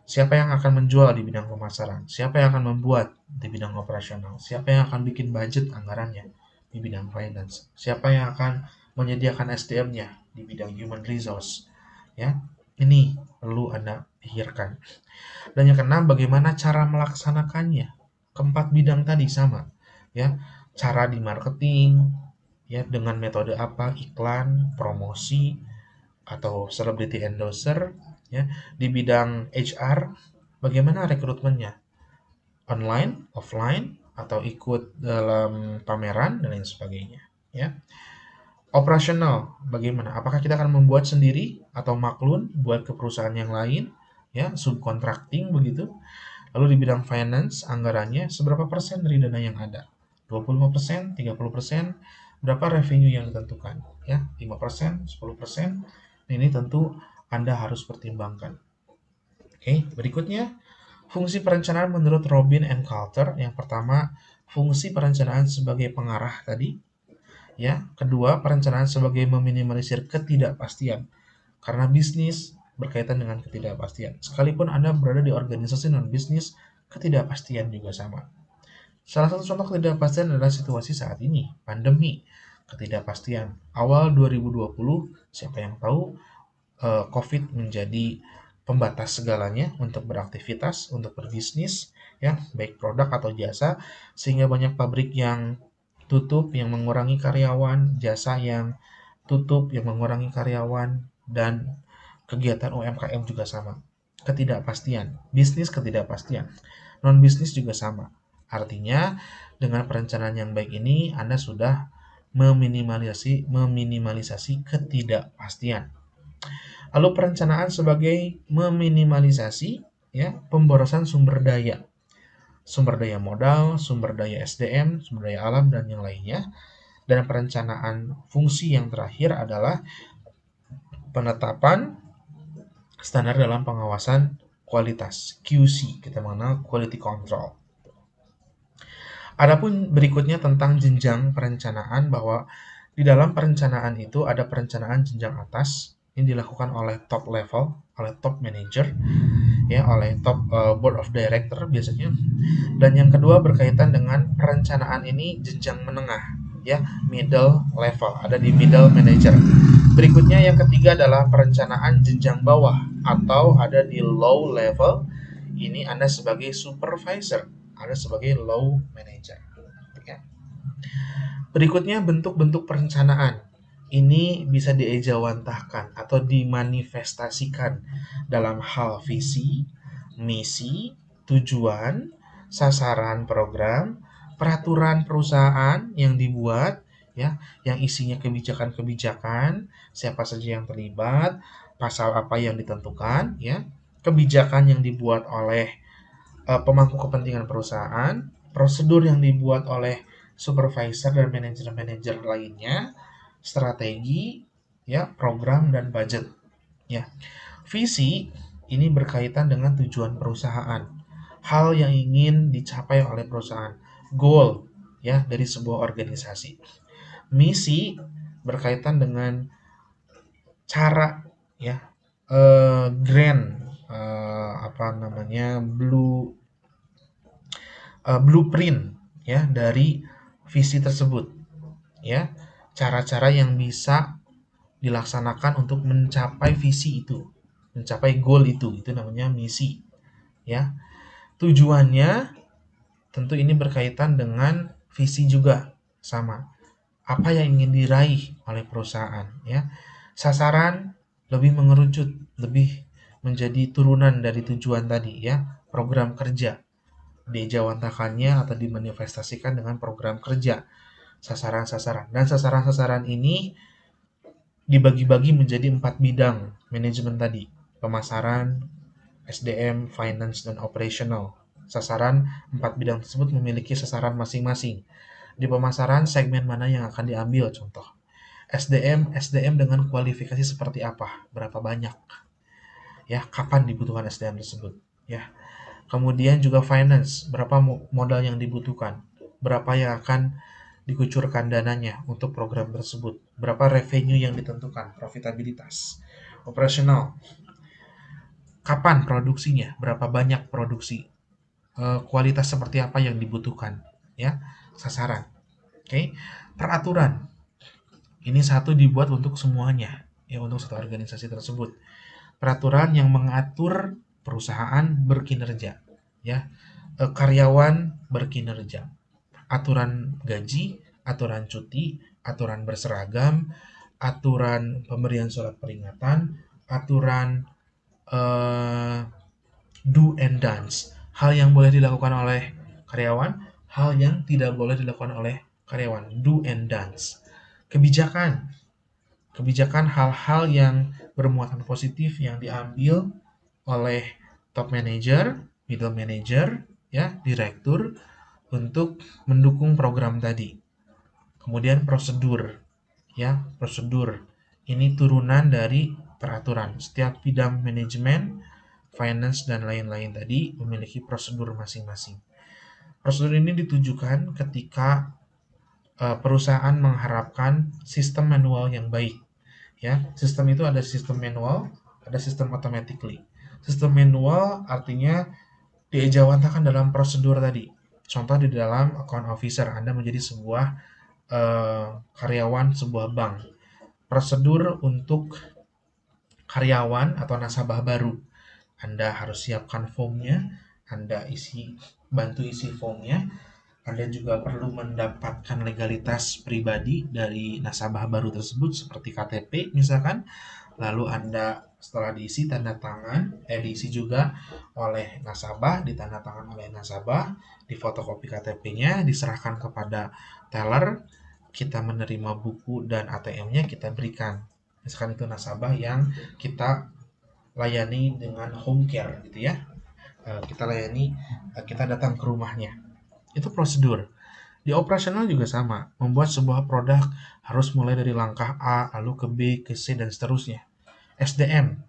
Siapa yang akan menjual di bidang pemasaran? Siapa yang akan membuat di bidang operasional? Siapa yang akan bikin budget anggarannya di bidang finance? Siapa yang akan menyediakan SDM-nya di bidang human resource? Ya, ini perlu Anda pikirkan. Dan yang keenam, bagaimana cara melaksanakannya? Keempat bidang tadi sama, ya. Cara di marketing, ya, dengan metode apa? Iklan, promosi, atau celebrity endorser, ya. Di bidang HR, bagaimana rekrutmennya? Online, offline, atau ikut dalam pameran dan lain sebagainya, ya. Operasional, bagaimana? Apakah kita akan membuat sendiri atau maklun buat ke perusahaan yang lain, ya, subcontracting begitu. Lalu di bidang finance, anggarannya seberapa persen dari dana yang ada? 25%, 30%, berapa revenue yang ditentukan? Ya, 5%, 10%. Ini tentu Anda harus pertimbangkan. Oke, berikutnya fungsi perencanaan menurut Robin and Carter. Yang pertama, fungsi perencanaan sebagai pengarah tadi. Ya, kedua, perencanaan sebagai meminimalisir ketidakpastian. Karena bisnis berkaitan dengan ketidakpastian. Sekalipun Anda berada di organisasi non-bisnis, ketidakpastian juga sama. Salah satu contoh ketidakpastian adalah situasi saat ini, pandemi. Ketidakpastian. Awal 2020, siapa yang tahu, COVID menjadi pembatas segalanya untuk beraktivitas, untuk berbisnis, ya, baik produk atau jasa, sehingga banyak pabrik yang tutup, yang mengurangi karyawan, jasa yang tutup, yang mengurangi karyawan, dan kegiatan UMKM juga sama. Ketidakpastian, bisnis ketidakpastian, non-bisnis juga sama. Artinya, dengan perencanaan yang baik ini, Anda sudah meminimalisasi ketidakpastian. Lalu perencanaan sebagai meminimalisasi, ya, pemborosan sumber daya modal, sumber daya SDM, sumber daya alam, dan yang lainnya. Dan perencanaan fungsi yang terakhir adalah penetapan standar dalam pengawasan kualitas, QC, kita mengenal quality control. Adapun berikutnya tentang jenjang perencanaan, bahwa di dalam perencanaan itu ada perencanaan jenjang atas, ini dilakukan oleh top level, oleh top manager, ya, oleh top board of director biasanya. Dan yang kedua berkaitan dengan perencanaan ini jenjang menengah, ya, middle level, ada di middle manager. Berikutnya yang ketiga adalah perencanaan jenjang bawah atau ada di low level. Ini Anda sebagai supervisor, Anda sebagai low manager, ya. Berikutnya bentuk-bentuk perencanaan. Ini bisa diejawantahkan atau dimanifestasikan dalam hal visi, misi, tujuan, sasaran program, peraturan perusahaan yang dibuat, ya, yang isinya kebijakan-kebijakan, siapa saja yang terlibat, pasal apa yang ditentukan, ya, kebijakan yang dibuat oleh pemangku kepentingan perusahaan, prosedur yang dibuat oleh supervisor dan manajer-manajer lainnya, strategi, ya, program dan budget, ya. Visi ini berkaitan dengan tujuan perusahaan, hal yang ingin dicapai oleh perusahaan, goal, ya, dari sebuah organisasi. Misi berkaitan dengan cara, ya, grand, apa namanya, blueprint, ya, dari visi tersebut, ya, cara-cara yang bisa dilaksanakan untuk mencapai visi itu, mencapai goal itu namanya misi, ya. Tujuannya tentu ini berkaitan dengan visi juga, sama apa yang ingin diraih oleh perusahaan, ya. Sasaran lebih mengerucut, lebih menjadi turunan dari tujuan tadi, ya. Program kerja diejawantahkannya atau dimanifestasikan dengan program kerja, sasaran-sasaran. Dan sasaran-sasaran ini dibagi-bagi menjadi 4 bidang manajemen tadi: pemasaran, SDM, Finance, dan Operational. Sasaran 4 bidang tersebut memiliki sasaran masing-masing. Di pemasaran, segmen mana yang akan diambil? Contoh, SDM dengan kualifikasi seperti apa? Berapa banyak? Ya, kapan dibutuhkan SDM tersebut? Ya. Kemudian juga finance, berapa modal yang dibutuhkan? Berapa yang akan dikucurkan dananya untuk program tersebut? Berapa revenue yang ditentukan? Profitabilitas. Operational, kapan produksinya? Berapa banyak produksi? Kualitas seperti apa yang dibutuhkan? Ya, sasaran. Oke. Peraturan, ini satu dibuat untuk semuanya, ya, untuk satu organisasi tersebut. Peraturan yang mengatur perusahaan berkinerja, ya, karyawan berkinerja, aturan gaji, aturan cuti, aturan berseragam, aturan pemberian surat peringatan, aturan do and don'ts, hal yang boleh dilakukan oleh karyawan, hal yang tidak boleh dilakukan oleh karyawan, do and don'ts. Kebijakan hal-hal yang bermuatan positif yang diambil oleh top manager, middle manager, ya, direktur untuk mendukung program tadi. Kemudian prosedur, ya, prosedur. Ini turunan dari peraturan. Setiap bidang manajemen, finance, dan lain-lain tadi memiliki prosedur masing-masing. Prosedur ini ditujukan ketika perusahaan mengharapkan sistem manual yang baik. Ya, sistem itu ada sistem manual, ada sistem automatically. Sistem manual artinya diejawantahkan dalam prosedur tadi. Contoh di dalam account officer, Anda menjadi sebuah karyawan sebuah bank. Prosedur untuk karyawan atau nasabah baru, Anda harus siapkan formnya, Anda bantu isi formnya. Anda juga perlu mendapatkan legalitas pribadi dari nasabah baru tersebut seperti KTP misalkan. Lalu Anda setelah diisi diisi juga oleh nasabah, ditandatangan oleh nasabah, difotokopi KTP-nya, diserahkan kepada teller, kita menerima buku dan ATM-nya, kita berikan. Misalkan itu nasabah yang kita layani dengan home care gitu ya. Kita datang ke rumahnya. Itu prosedur. Di operasional juga sama. Membuat sebuah produk harus mulai dari langkah A, lalu ke B, ke C, dan seterusnya. SDM.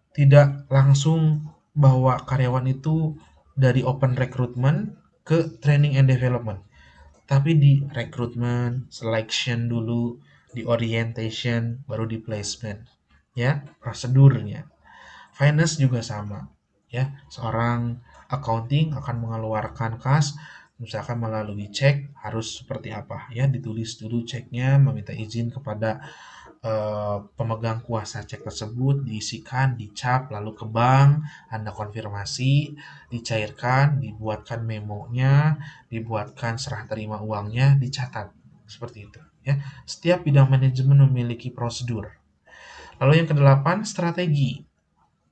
Tidak langsung bawa karyawan itu dari open recruitment ke training and development. Tapi di recruitment, selection dulu, di orientation, baru di placement. Ya, prosedurnya. Finance juga sama. Ya, seorang accounting akan mengeluarkan kas, misalkan melalui cek harus seperti apa, ya, ditulis dulu ceknya, meminta izin kepada pemegang kuasa cek tersebut, diisikan, dicap, lalu ke bank, Anda konfirmasi, dicairkan, dibuatkan memonya, dibuatkan serah terima uangnya, dicatat, seperti itu, ya. Setiap bidang manajemen memiliki prosedur. Lalu yang kedelapan, strategi.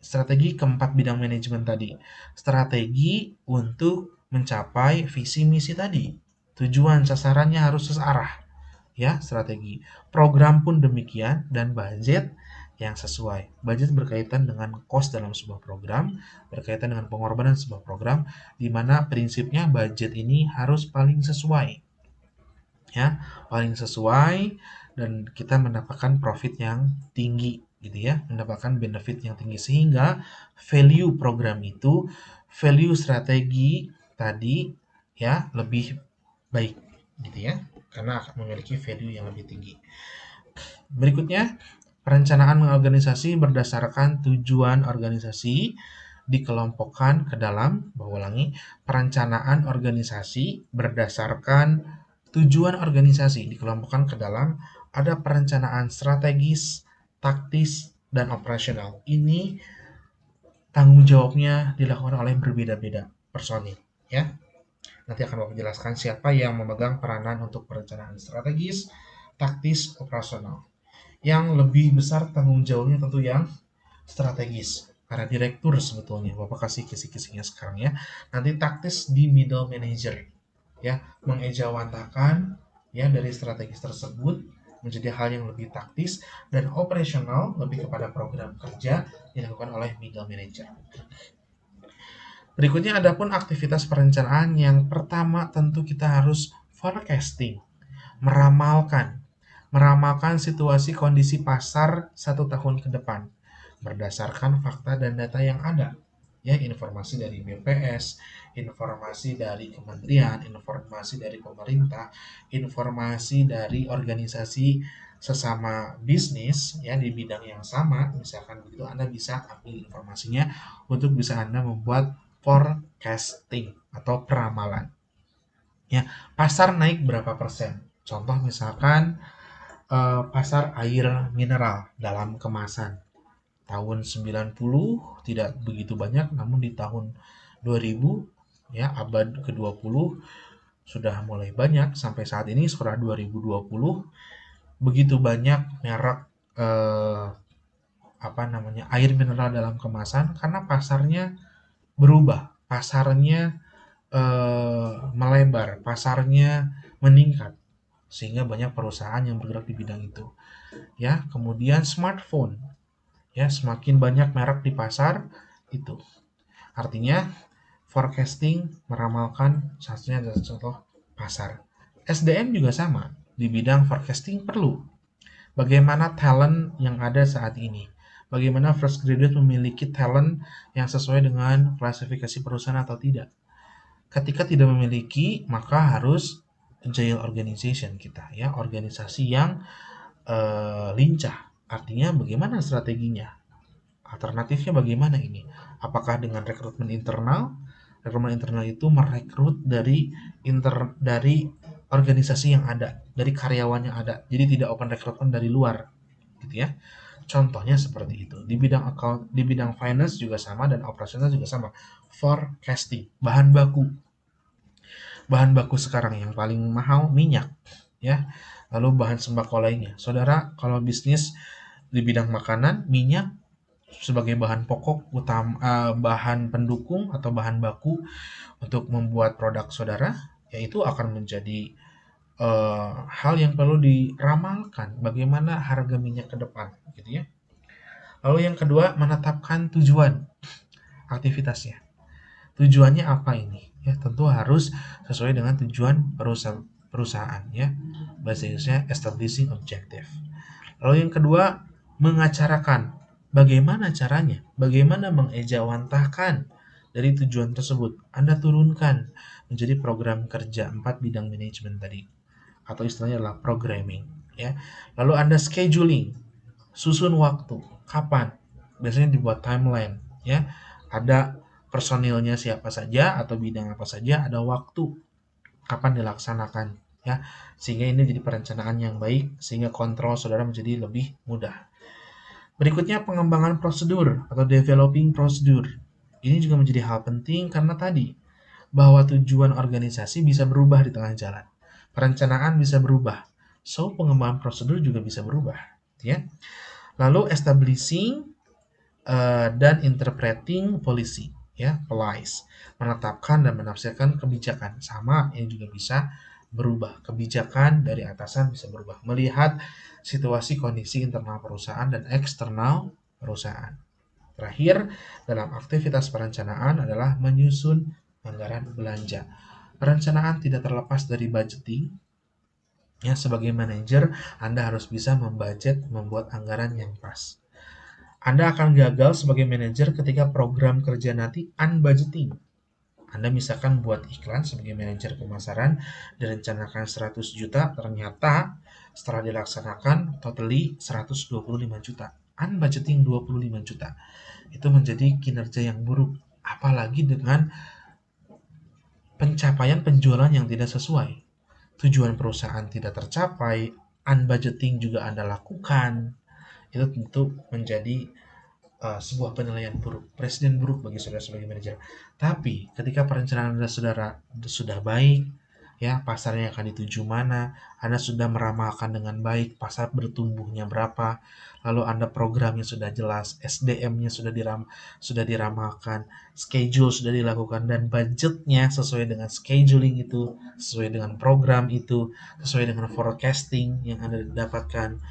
Strategi keempat bidang manajemen tadi. Strategi untuk mencapai visi misi tadi. Tujuan sasarannya harus searah. Ya, strategi. Program pun demikian dan budget yang sesuai. Budget berkaitan dengan cost dalam sebuah program, berkaitan dengan pengorbanan sebuah program, di mana prinsipnya budget ini harus paling sesuai. Ya, paling sesuai dan kita mendapatkan profit yang tinggi gitu ya, mendapatkan benefit yang tinggi sehingga value program itu, value strategi tadi ya lebih baik gitu ya, karena akan memiliki value yang lebih tinggi. Berikutnya, perencanaan organisasi berdasarkan tujuan organisasi dikelompokkan ke dalam, perencanaan organisasi berdasarkan tujuan organisasi dikelompokkan ke dalam, ada perencanaan strategis, taktis, dan operasional. Ini tanggung jawabnya dilakukan oleh berbeda-beda personil, ya. Nanti akan Bapak jelaskan siapa yang memegang peranan untuk perencanaan strategis, taktis, operasional. Yang lebih besar tanggung jawabnya tentu yang strategis, karena direktur sebetulnya. Bapak kasih kisi-kisinya sekarang ya. Nanti taktis di middle manager, ya, mengejawantahkan ya dari strategis tersebut menjadi hal yang lebih taktis, dan operasional lebih kepada program kerja yang dilakukan oleh middle manager. Berikutnya adapun aktivitas perencanaan, yang pertama tentu kita harus forecasting, meramalkan situasi kondisi pasar 1 tahun ke depan berdasarkan fakta dan data yang ada, ya, informasi dari BPS, informasi dari kementerian, informasi dari pemerintah, informasi dari organisasi sesama bisnis, ya, di bidang yang sama. Misalkan begitu, Anda bisa ambil informasinya untuk bisa Anda membuat forecasting atau peramalan, ya. Pasar naik berapa persen, contoh misalkan pasar air mineral dalam kemasan tahun 90 tidak begitu banyak, namun di tahun 2000, ya, abad ke-20 sudah mulai banyak. Sampai saat ini setelah 2020 begitu banyak merek air mineral dalam kemasan, karena pasarnya berubah, pasarnya melebar, pasarnya meningkat, sehingga banyak perusahaan yang bergerak di bidang itu, ya. Kemudian smartphone, ya, semakin banyak merek di pasar itu. Artinya forecasting, meramalkan, satunya adalah contoh pasar. SDM juga sama, di bidang forecasting perlu. Bagaimana talent yang ada saat ini? Bagaimana fresh graduate memiliki talent yang sesuai dengan klasifikasi perusahaan atau tidak? Ketika tidak memiliki, maka harus agile organization kita, ya, organisasi yang lincah. Artinya bagaimana strateginya? Alternatifnya bagaimana ini? Apakah dengan rekrutmen internal? Rekrutmen internal itu merekrut dari organisasi yang ada, dari karyawan yang ada. Jadi tidak open rekrutmen dari luar, gitu ya. Contohnya seperti itu. Di bidang account, di bidang finance juga sama, dan operasional juga sama. Forecasting, bahan baku sekarang yang paling mahal minyak, ya. Lalu bahan sembako lainnya. Saudara, kalau bisnis di bidang makanan, minyak sebagai bahan pokok utama, bahan pendukung atau bahan baku untuk membuat produk saudara, yaitu akan menjadi hal yang perlu diramalkan, bagaimana harga minyak ke depan, gitu ya. Lalu yang kedua, menetapkan tujuan aktivitasnya. Tujuannya apa ini? Ya, tentu harus sesuai dengan tujuan perusahaan, ya. Bahasa Inggrisnya establishing objective. Lalu yang kedua, mengacarakan. Bagaimana caranya? Bagaimana mengejawantahkan dari tujuan tersebut? Anda turunkan menjadi program kerja 4 bidang manajemen tadi, atau istilahnya adalah programming, ya. Lalu Anda scheduling, susun waktu, kapan? Biasanya dibuat timeline, ya. Ada personilnya siapa saja atau bidang apa saja, ada waktu kapan dilaksanakan, ya. Sehingga ini jadi perencanaan yang baik, sehingga kontrol saudara menjadi lebih mudah. Berikutnya, pengembangan prosedur atau developing prosedur. Ini juga menjadi hal penting karena tadi, bahwa tujuan organisasi bisa berubah di tengah jalan. Perencanaan bisa berubah. So, pengembangan prosedur juga bisa berubah, ya. Lalu establishing dan interpreting policy, ya, policy, menetapkan dan menafsirkan kebijakan. Sama, ini juga bisa berubah. Kebijakan dari atasan bisa berubah. Melihat situasi kondisi internal perusahaan dan eksternal perusahaan. Terakhir, dalam aktivitas perencanaan adalah menyusun anggaran belanja. Perencanaan tidak terlepas dari budgeting. Ya, sebagai manajer, Anda harus bisa membudget, membuat anggaran yang pas. Anda akan gagal sebagai manajer ketika program kerja nanti unbudgeting. Anda misalkan buat iklan sebagai manajer pemasaran, direncanakan 100 juta, ternyata setelah dilaksanakan totally 125 juta. Unbudgeting 25 juta. Itu menjadi kinerja yang buruk. Apalagi dengan pencapaian penjualan yang tidak sesuai. Tujuan perusahaan tidak tercapai, unbudgeting juga Anda lakukan. Itu tentu menjadi sebuah penilaian buruk, presiden buruk bagi saudara sebagai manajer. Tapi ketika perencanaan saudara sudah baik, ya pasarnya akan dituju mana, Anda sudah meramalkan dengan baik pasar bertumbuhnya berapa, lalu Anda programnya sudah jelas, SDM-nya sudah diramalkan, schedule sudah dilakukan, dan budgetnya sesuai dengan scheduling itu, sesuai dengan program itu, sesuai dengan forecasting yang Anda dapatkan.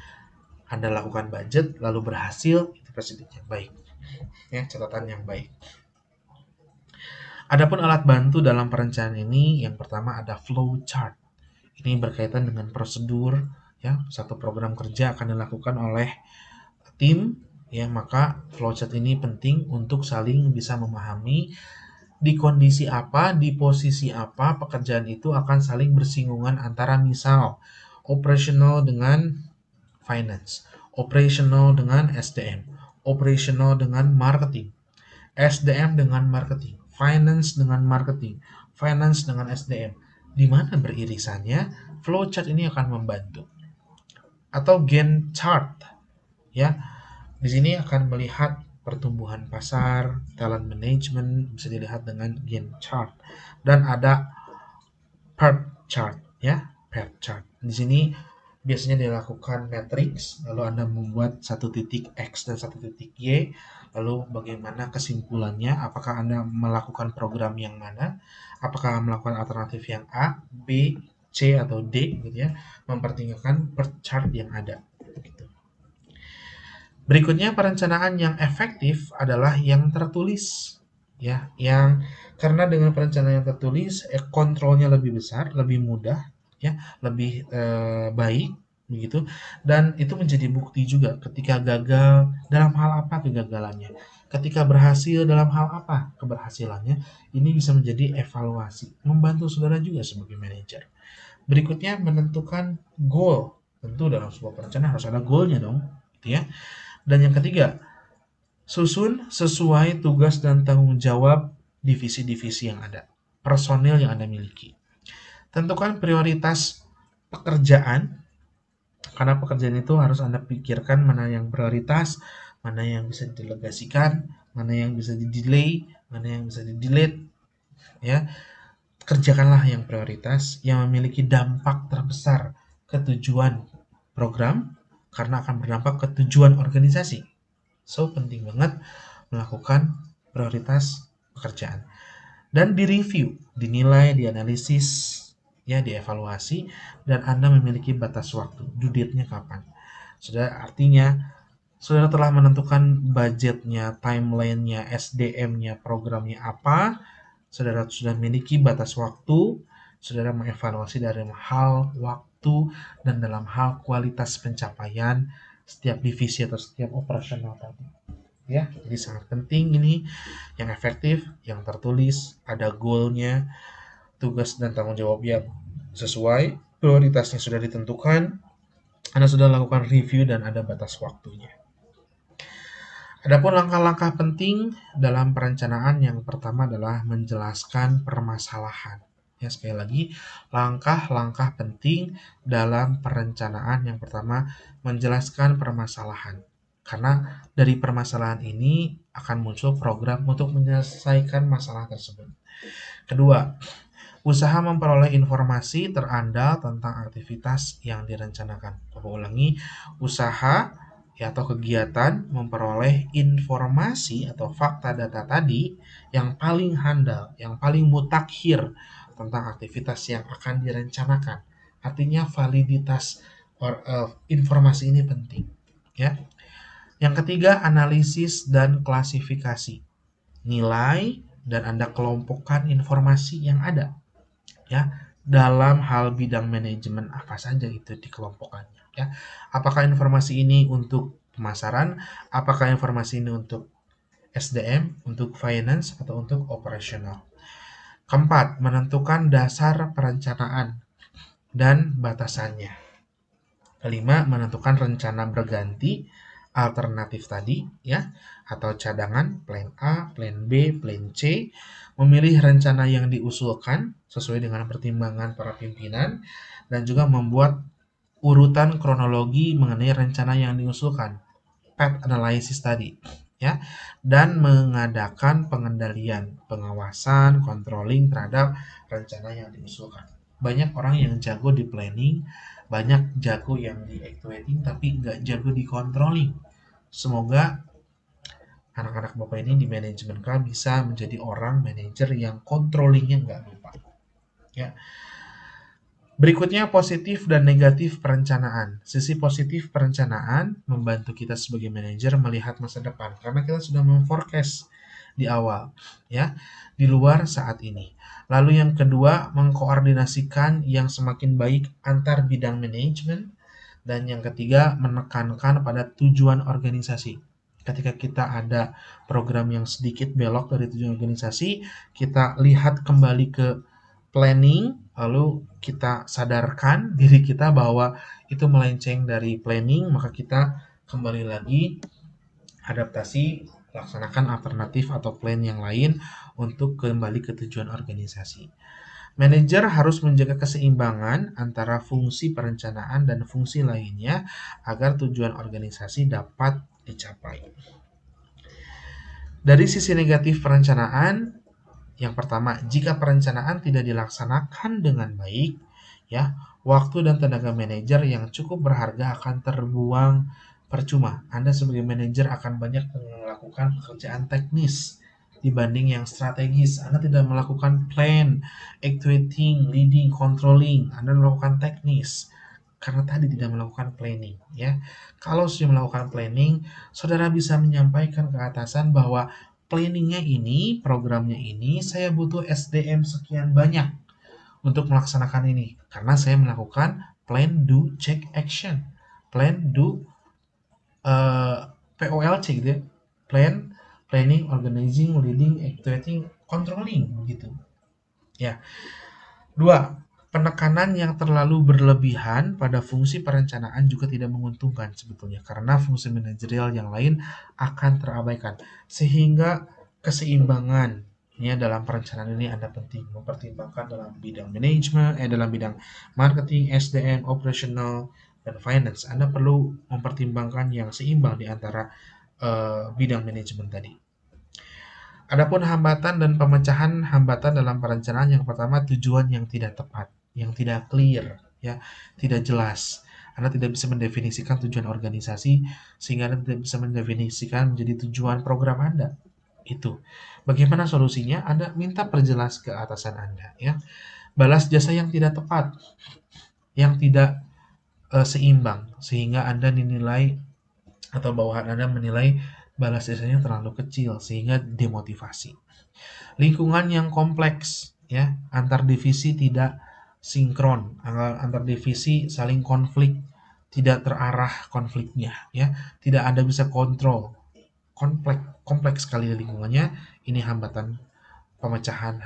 Anda lakukan budget lalu berhasil, itu presiden yang baik, ya, catatan yang baik. Adapun alat bantu dalam perencanaan ini, yang pertama ada flow chart. Ini berkaitan dengan prosedur, ya, satu program kerja akan dilakukan oleh tim, ya, maka flowchart ini penting untuk saling bisa memahami di kondisi apa, di posisi apa pekerjaan itu akan saling bersinggungan antara misal operational dengan finance, operational dengan SDM, operational dengan marketing, SDM dengan marketing, finance dengan marketing, finance dengan SDM. Di mana beririsannya, flowchart ini akan membantu. Atau Gantt chart, ya. Di sini akan melihat pertumbuhan pasar, talent management bisa dilihat dengan Gantt chart, dan ada PERT chart, ya, PERT chart. Di sini biasanya dilakukan matrix, lalu Anda membuat satu titik X dan satu titik Y, lalu bagaimana kesimpulannya, apakah Anda melakukan program yang mana, apakah melakukan alternatif yang A, B, C, atau D, gitu ya, mempertimbangkan per chart yang ada. Gitu. Berikutnya, perencanaan yang efektif adalah yang tertulis, ya, yang karena dengan perencanaan yang tertulis, kontrolnya lebih besar, lebih mudah, ya, lebih baik, begitu, dan itu menjadi bukti juga ketika gagal dalam hal apa kegagalannya, ketika berhasil dalam hal apa keberhasilannya. Ini bisa menjadi evaluasi, membantu saudara juga sebagai manajer. Berikutnya, menentukan goal. Tentu dalam sebuah perencanaan harus ada goalnya dong, gitu ya. Dan yang ketiga, susun sesuai tugas dan tanggung jawab divisi-divisi yang ada, personil yang Anda miliki. Tentukan prioritas pekerjaan, karena pekerjaan itu harus Anda pikirkan mana yang prioritas, mana yang bisa didelegasikan, mana yang bisa di-delay, mana yang bisa di-delete, ya. Kerjakanlah yang prioritas, yang memiliki dampak terbesar ke tujuan program, karena akan berdampak ke tujuan organisasi. So, penting banget melakukan prioritas pekerjaan. Dan direview, dinilai, dianalisis, ya, dievaluasi, dan Anda memiliki batas waktu. Due date-nya kapan? Artinya, saudara telah menentukan budgetnya, timeline-nya, SDM-nya, programnya apa, saudara sudah memiliki batas waktu, saudara mengevaluasi dari hal waktu dan dalam hal kualitas pencapaian setiap divisi atau setiap operasional tadi, ya. Jadi sangat penting ini, yang efektif, yang tertulis, ada goalnya, tugas dan tanggung jawab yang sesuai, prioritasnya sudah ditentukan, Anda sudah lakukan review, dan ada batas waktunya. Adapun langkah-langkah penting dalam perencanaan, yang pertama adalah menjelaskan permasalahan. Ya, sekali lagi, langkah-langkah penting dalam perencanaan, yang pertama menjelaskan permasalahan. Karena dari permasalahan ini akan muncul program untuk menyelesaikan masalah tersebut. Kedua, usaha memperoleh informasi terandal tentang aktivitas yang direncanakan. Aku ulangi, usaha, ya, atau kegiatan memperoleh informasi atau fakta data tadi yang paling handal, yang paling mutakhir tentang aktivitas yang akan direncanakan. Artinya validitas informasi ini penting, ya. Yang ketiga, analisis dan klasifikasi. Nilai dan Anda kelompokkan informasi yang ada, ya. Dalam hal bidang manajemen apa saja itu dikelompokkannya, ya. Apakah informasi ini untuk pemasaran, apakah informasi ini untuk SDM, untuk finance, atau untuk operasional. Keempat, menentukan dasar perencanaan dan batasannya. Kelima, menentukan rencana berganti alternatif tadi, ya, atau cadangan, plan A, plan B, plan C, memilih rencana yang diusulkan sesuai dengan pertimbangan para pimpinan, dan juga membuat urutan kronologi mengenai rencana yang diusulkan, path analysis tadi, ya, dan mengadakan pengendalian, pengawasan, controlling terhadap rencana yang diusulkan. Banyak orang yang jago di planning, banyak jago yang di actuating, tapi nggak jago di controlling. Semoga anak-anak Bapak ini di manajemen K bisa menjadi orang manajer yang controllingnya nggak lupa. Ya. Berikutnya positif dan negatif perencanaan. Sisi positif perencanaan membantu kita sebagai manajer melihat masa depan karena kita sudah memforecast di awal, ya, di luar saat ini. Lalu yang kedua, mengkoordinasikan yang semakin baik antar bidang manajemen, dan yang ketiga, menekankan pada tujuan organisasi. Ketika kita ada program yang sedikit belok dari tujuan organisasi, kita lihat kembali ke planning, lalu kita sadarkan diri kita bahwa itu melenceng dari planning, maka kita kembali lagi adaptasi, laksanakan alternatif atau plan yang lain untuk kembali ke tujuan organisasi. Manajer harus menjaga keseimbangan antara fungsi perencanaan dan fungsi lainnya agar tujuan organisasi dapat dicapai. Dari sisi negatif perencanaan, yang pertama, jika perencanaan tidak dilaksanakan dengan baik, ya, waktu dan tenaga manajer yang cukup berharga akan terbuang percuma. Anda sebagai manajer akan banyak melakukan pekerjaan teknis dibanding yang strategis. Anda tidak melakukan plan, actuating, leading, controlling. Anda melakukan teknis karena tadi tidak melakukan planning, ya. Kalau sudah melakukan planning, saudara bisa menyampaikan ke atasan bahwa planningnya ini, programnya ini, saya butuh SDM sekian banyak untuk melaksanakan ini. Karena saya melakukan plan, do, check, action. Plan, do, POLC gitu ya. Plan, planning, organizing, leading, actuating, controlling gitu. Ya. 2. Penekanan yang terlalu berlebihan pada fungsi perencanaan juga tidak menguntungkan sebetulnya karena fungsi manajerial yang lain akan terabaikan. Sehingga keseimbangan ya dalam perencanaan ini Anda penting mempertimbangkan dalam bidang manajemen, dalam bidang marketing, SDM, operational, dan finance. Anda perlu mempertimbangkan yang seimbang di antara bidang manajemen tadi. Adapun hambatan dan pemecahan hambatan dalam perencanaan, yang pertama tujuan yang tidak tepat, yang tidak clear, ya, tidak jelas. Anda tidak bisa mendefinisikan tujuan organisasi sehingga Anda tidak bisa mendefinisikan menjadi tujuan program Anda. Itu. Bagaimana solusinya? Anda minta perjelas ke atasan Anda, ya. Balas jasa yang tidak tepat, yang tidak seimbang sehingga Anda dinilai atau bawahan Anda menilai balas jasanya terlalu kecil sehingga demotivasi. Lingkungan yang kompleks, ya, antar divisi tidak sinkron, antar divisi saling konflik, tidak terarah konfliknya, ya, tidak ada bisa kontrol, kompleks sekali lingkungannya. Ini hambatan pemecahan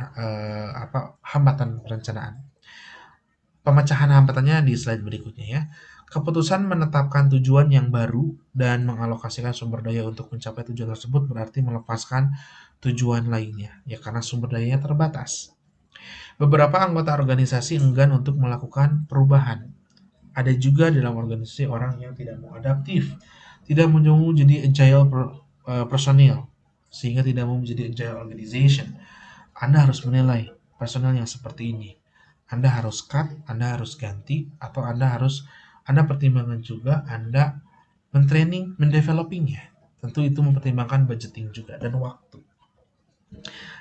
hambatan perencanaan. Pemecahan hambatannya di slide berikutnya, ya. Keputusan menetapkan tujuan yang baru dan mengalokasikan sumber daya untuk mencapai tujuan tersebut berarti melepaskan tujuan lainnya, ya, karena sumber dayanya terbatas. Beberapa anggota organisasi enggan untuk melakukan perubahan. Ada juga dalam organisasi orang yang tidak mau adaptif, tidak mau jadi agile personil, sehingga tidak mau menjadi agile organization. Anda harus menilai personel yang seperti ini. Anda harus cut, Anda harus ganti, atau Anda pertimbangkan juga Anda mentraining, mendevelopingnya. Tentu itu mempertimbangkan budgeting juga dan waktu.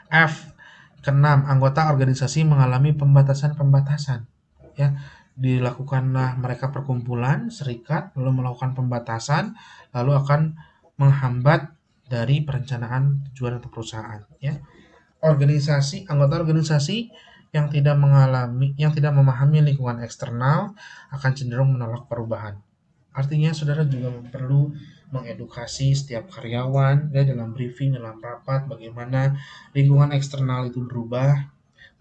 F. Keenam, anggota organisasi mengalami pembatasan-pembatasan. Ya, dilakukanlah mereka perkumpulan, serikat, lalu melakukan pembatasan, lalu akan menghambat dari perencanaan tujuan atau perusahaan. Ya, anggota organisasi yang tidak memahami lingkungan eksternal akan cenderung menolak perubahan. Artinya saudara juga perlu mengedukasi setiap karyawan ya, dalam briefing, dalam rapat, bagaimana lingkungan eksternal itu berubah,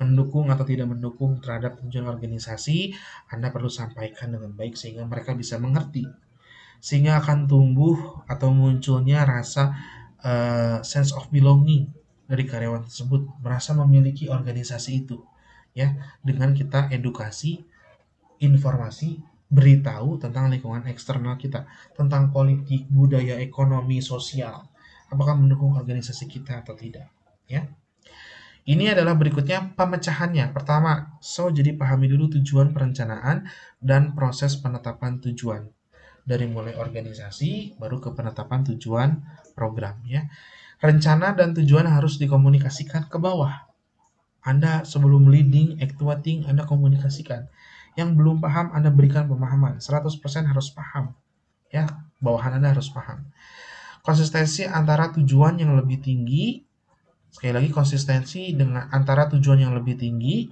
mendukung atau tidak mendukung terhadap tujuan organisasi. Anda perlu sampaikan dengan baik sehingga mereka bisa mengerti, sehingga akan tumbuh atau munculnya rasa sense of belonging dari karyawan tersebut, merasa memiliki organisasi itu, ya, dengan kita edukasi, informasi, beritahu tentang lingkungan eksternal kita, tentang politik, budaya, ekonomi, sosial, apakah mendukung organisasi kita atau tidak, ya. Ini adalah berikutnya pemecahannya. Pertama, jadi pahami dulu tujuan perencanaan dan proses penetapan tujuan. Dari mulai organisasi, baru ke penetapan tujuan program ya. Rencana dan tujuan harus dikomunikasikan ke bawah. Anda sebelum leading, actuating, Anda komunikasikan. Yang belum paham, Anda berikan pemahaman. 100% harus paham. Ya, bawahan Anda harus paham. Konsistensi antara tujuan yang lebih tinggi, sekali lagi konsistensi dengan antara tujuan yang lebih tinggi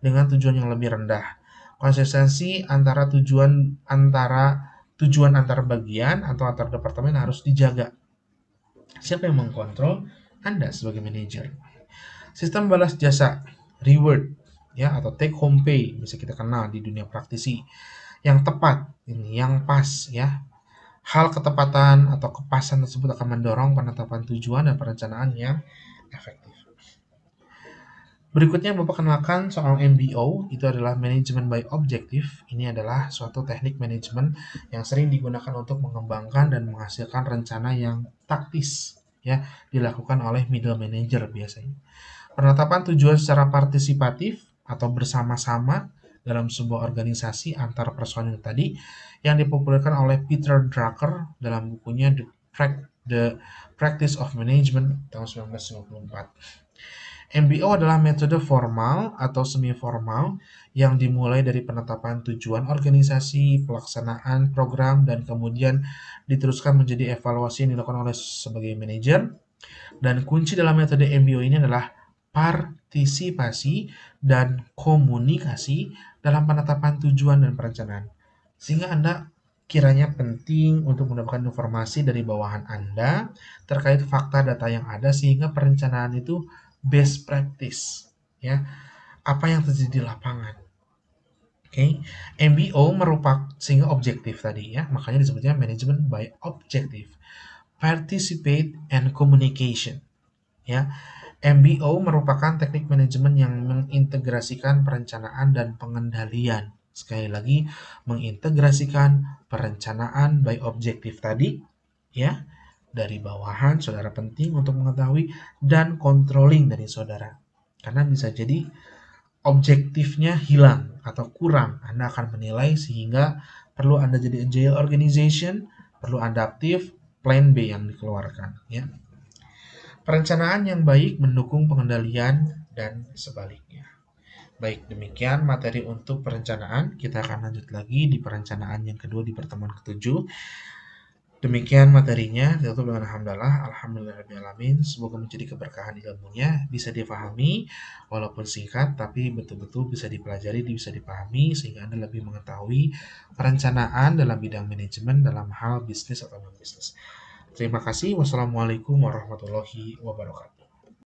dengan tujuan yang lebih rendah. Konsistensi antara tujuan antar bagian atau antar departemen harus dijaga. Siapa yang mengkontrol? Anda sebagai manajer. Sistem balas jasa, reward, ya atau take home pay, bisa kita kenal di dunia praktisi. Yang tepat, ini yang pas, ya. Hal ketepatan atau kepasan tersebut akan mendorong penetapan tujuan dan perencanaan yang efektif. Berikutnya Bapak kenalkan soal MBO, itu adalah Management by Objective. Ini adalah suatu teknik manajemen yang sering digunakan untuk mengembangkan dan menghasilkan rencana yang taktis, ya, dilakukan oleh middle manager biasanya. Penetapan tujuan secara partisipatif atau bersama-sama dalam sebuah organisasi antar personil tadi yang dipopulerkan oleh Peter Drucker dalam bukunya The Practice of Management tahun 1954. MBO adalah metode formal atau semi formal yang dimulai dari penetapan tujuan organisasi, pelaksanaan program, dan kemudian diteruskan menjadi evaluasi yang dilakukan oleh sebagai manajer. Dan kunci dalam metode MBO ini adalah partisipasi dan komunikasi dalam penetapan tujuan dan perencanaan. Sehingga Anda kiranya penting untuk mendapatkan informasi dari bawahan Anda terkait fakta data yang ada sehingga perencanaan itu best practice, ya. Apa yang terjadi di lapangan. Oke. MBO merupakan sehingga objektif tadi ya, makanya disebutnya management by objective. Participate and communication. Ya. MBO merupakan teknik manajemen yang mengintegrasikan perencanaan dan pengendalian. Sekali lagi, mengintegrasikan perencanaan by objektif tadi, ya, dari bawahan saudara penting untuk mengetahui dan controlling dari saudara. Karena bisa jadi objektifnya hilang atau kurang. Anda akan menilai sehingga perlu Anda jadi agile organization, perlu adaptif, plan B yang dikeluarkan, ya. Perencanaan yang baik mendukung pengendalian dan sebaliknya. Baik, demikian materi untuk perencanaan. Kita akan lanjut lagi di perencanaan yang kedua di pertemuan ke-7. Demikian materinya. Tutup dengan alhamdulillah. Semoga menjadi keberkahan ilmunya, bisa difahami walaupun singkat, tapi betul-betul bisa dipelajari, bisa dipahami sehingga Anda lebih mengetahui perencanaan dalam bidang manajemen dalam hal bisnis atau non bisnis. Terima kasih. Wassalamualaikum warahmatullahi wabarakatuh.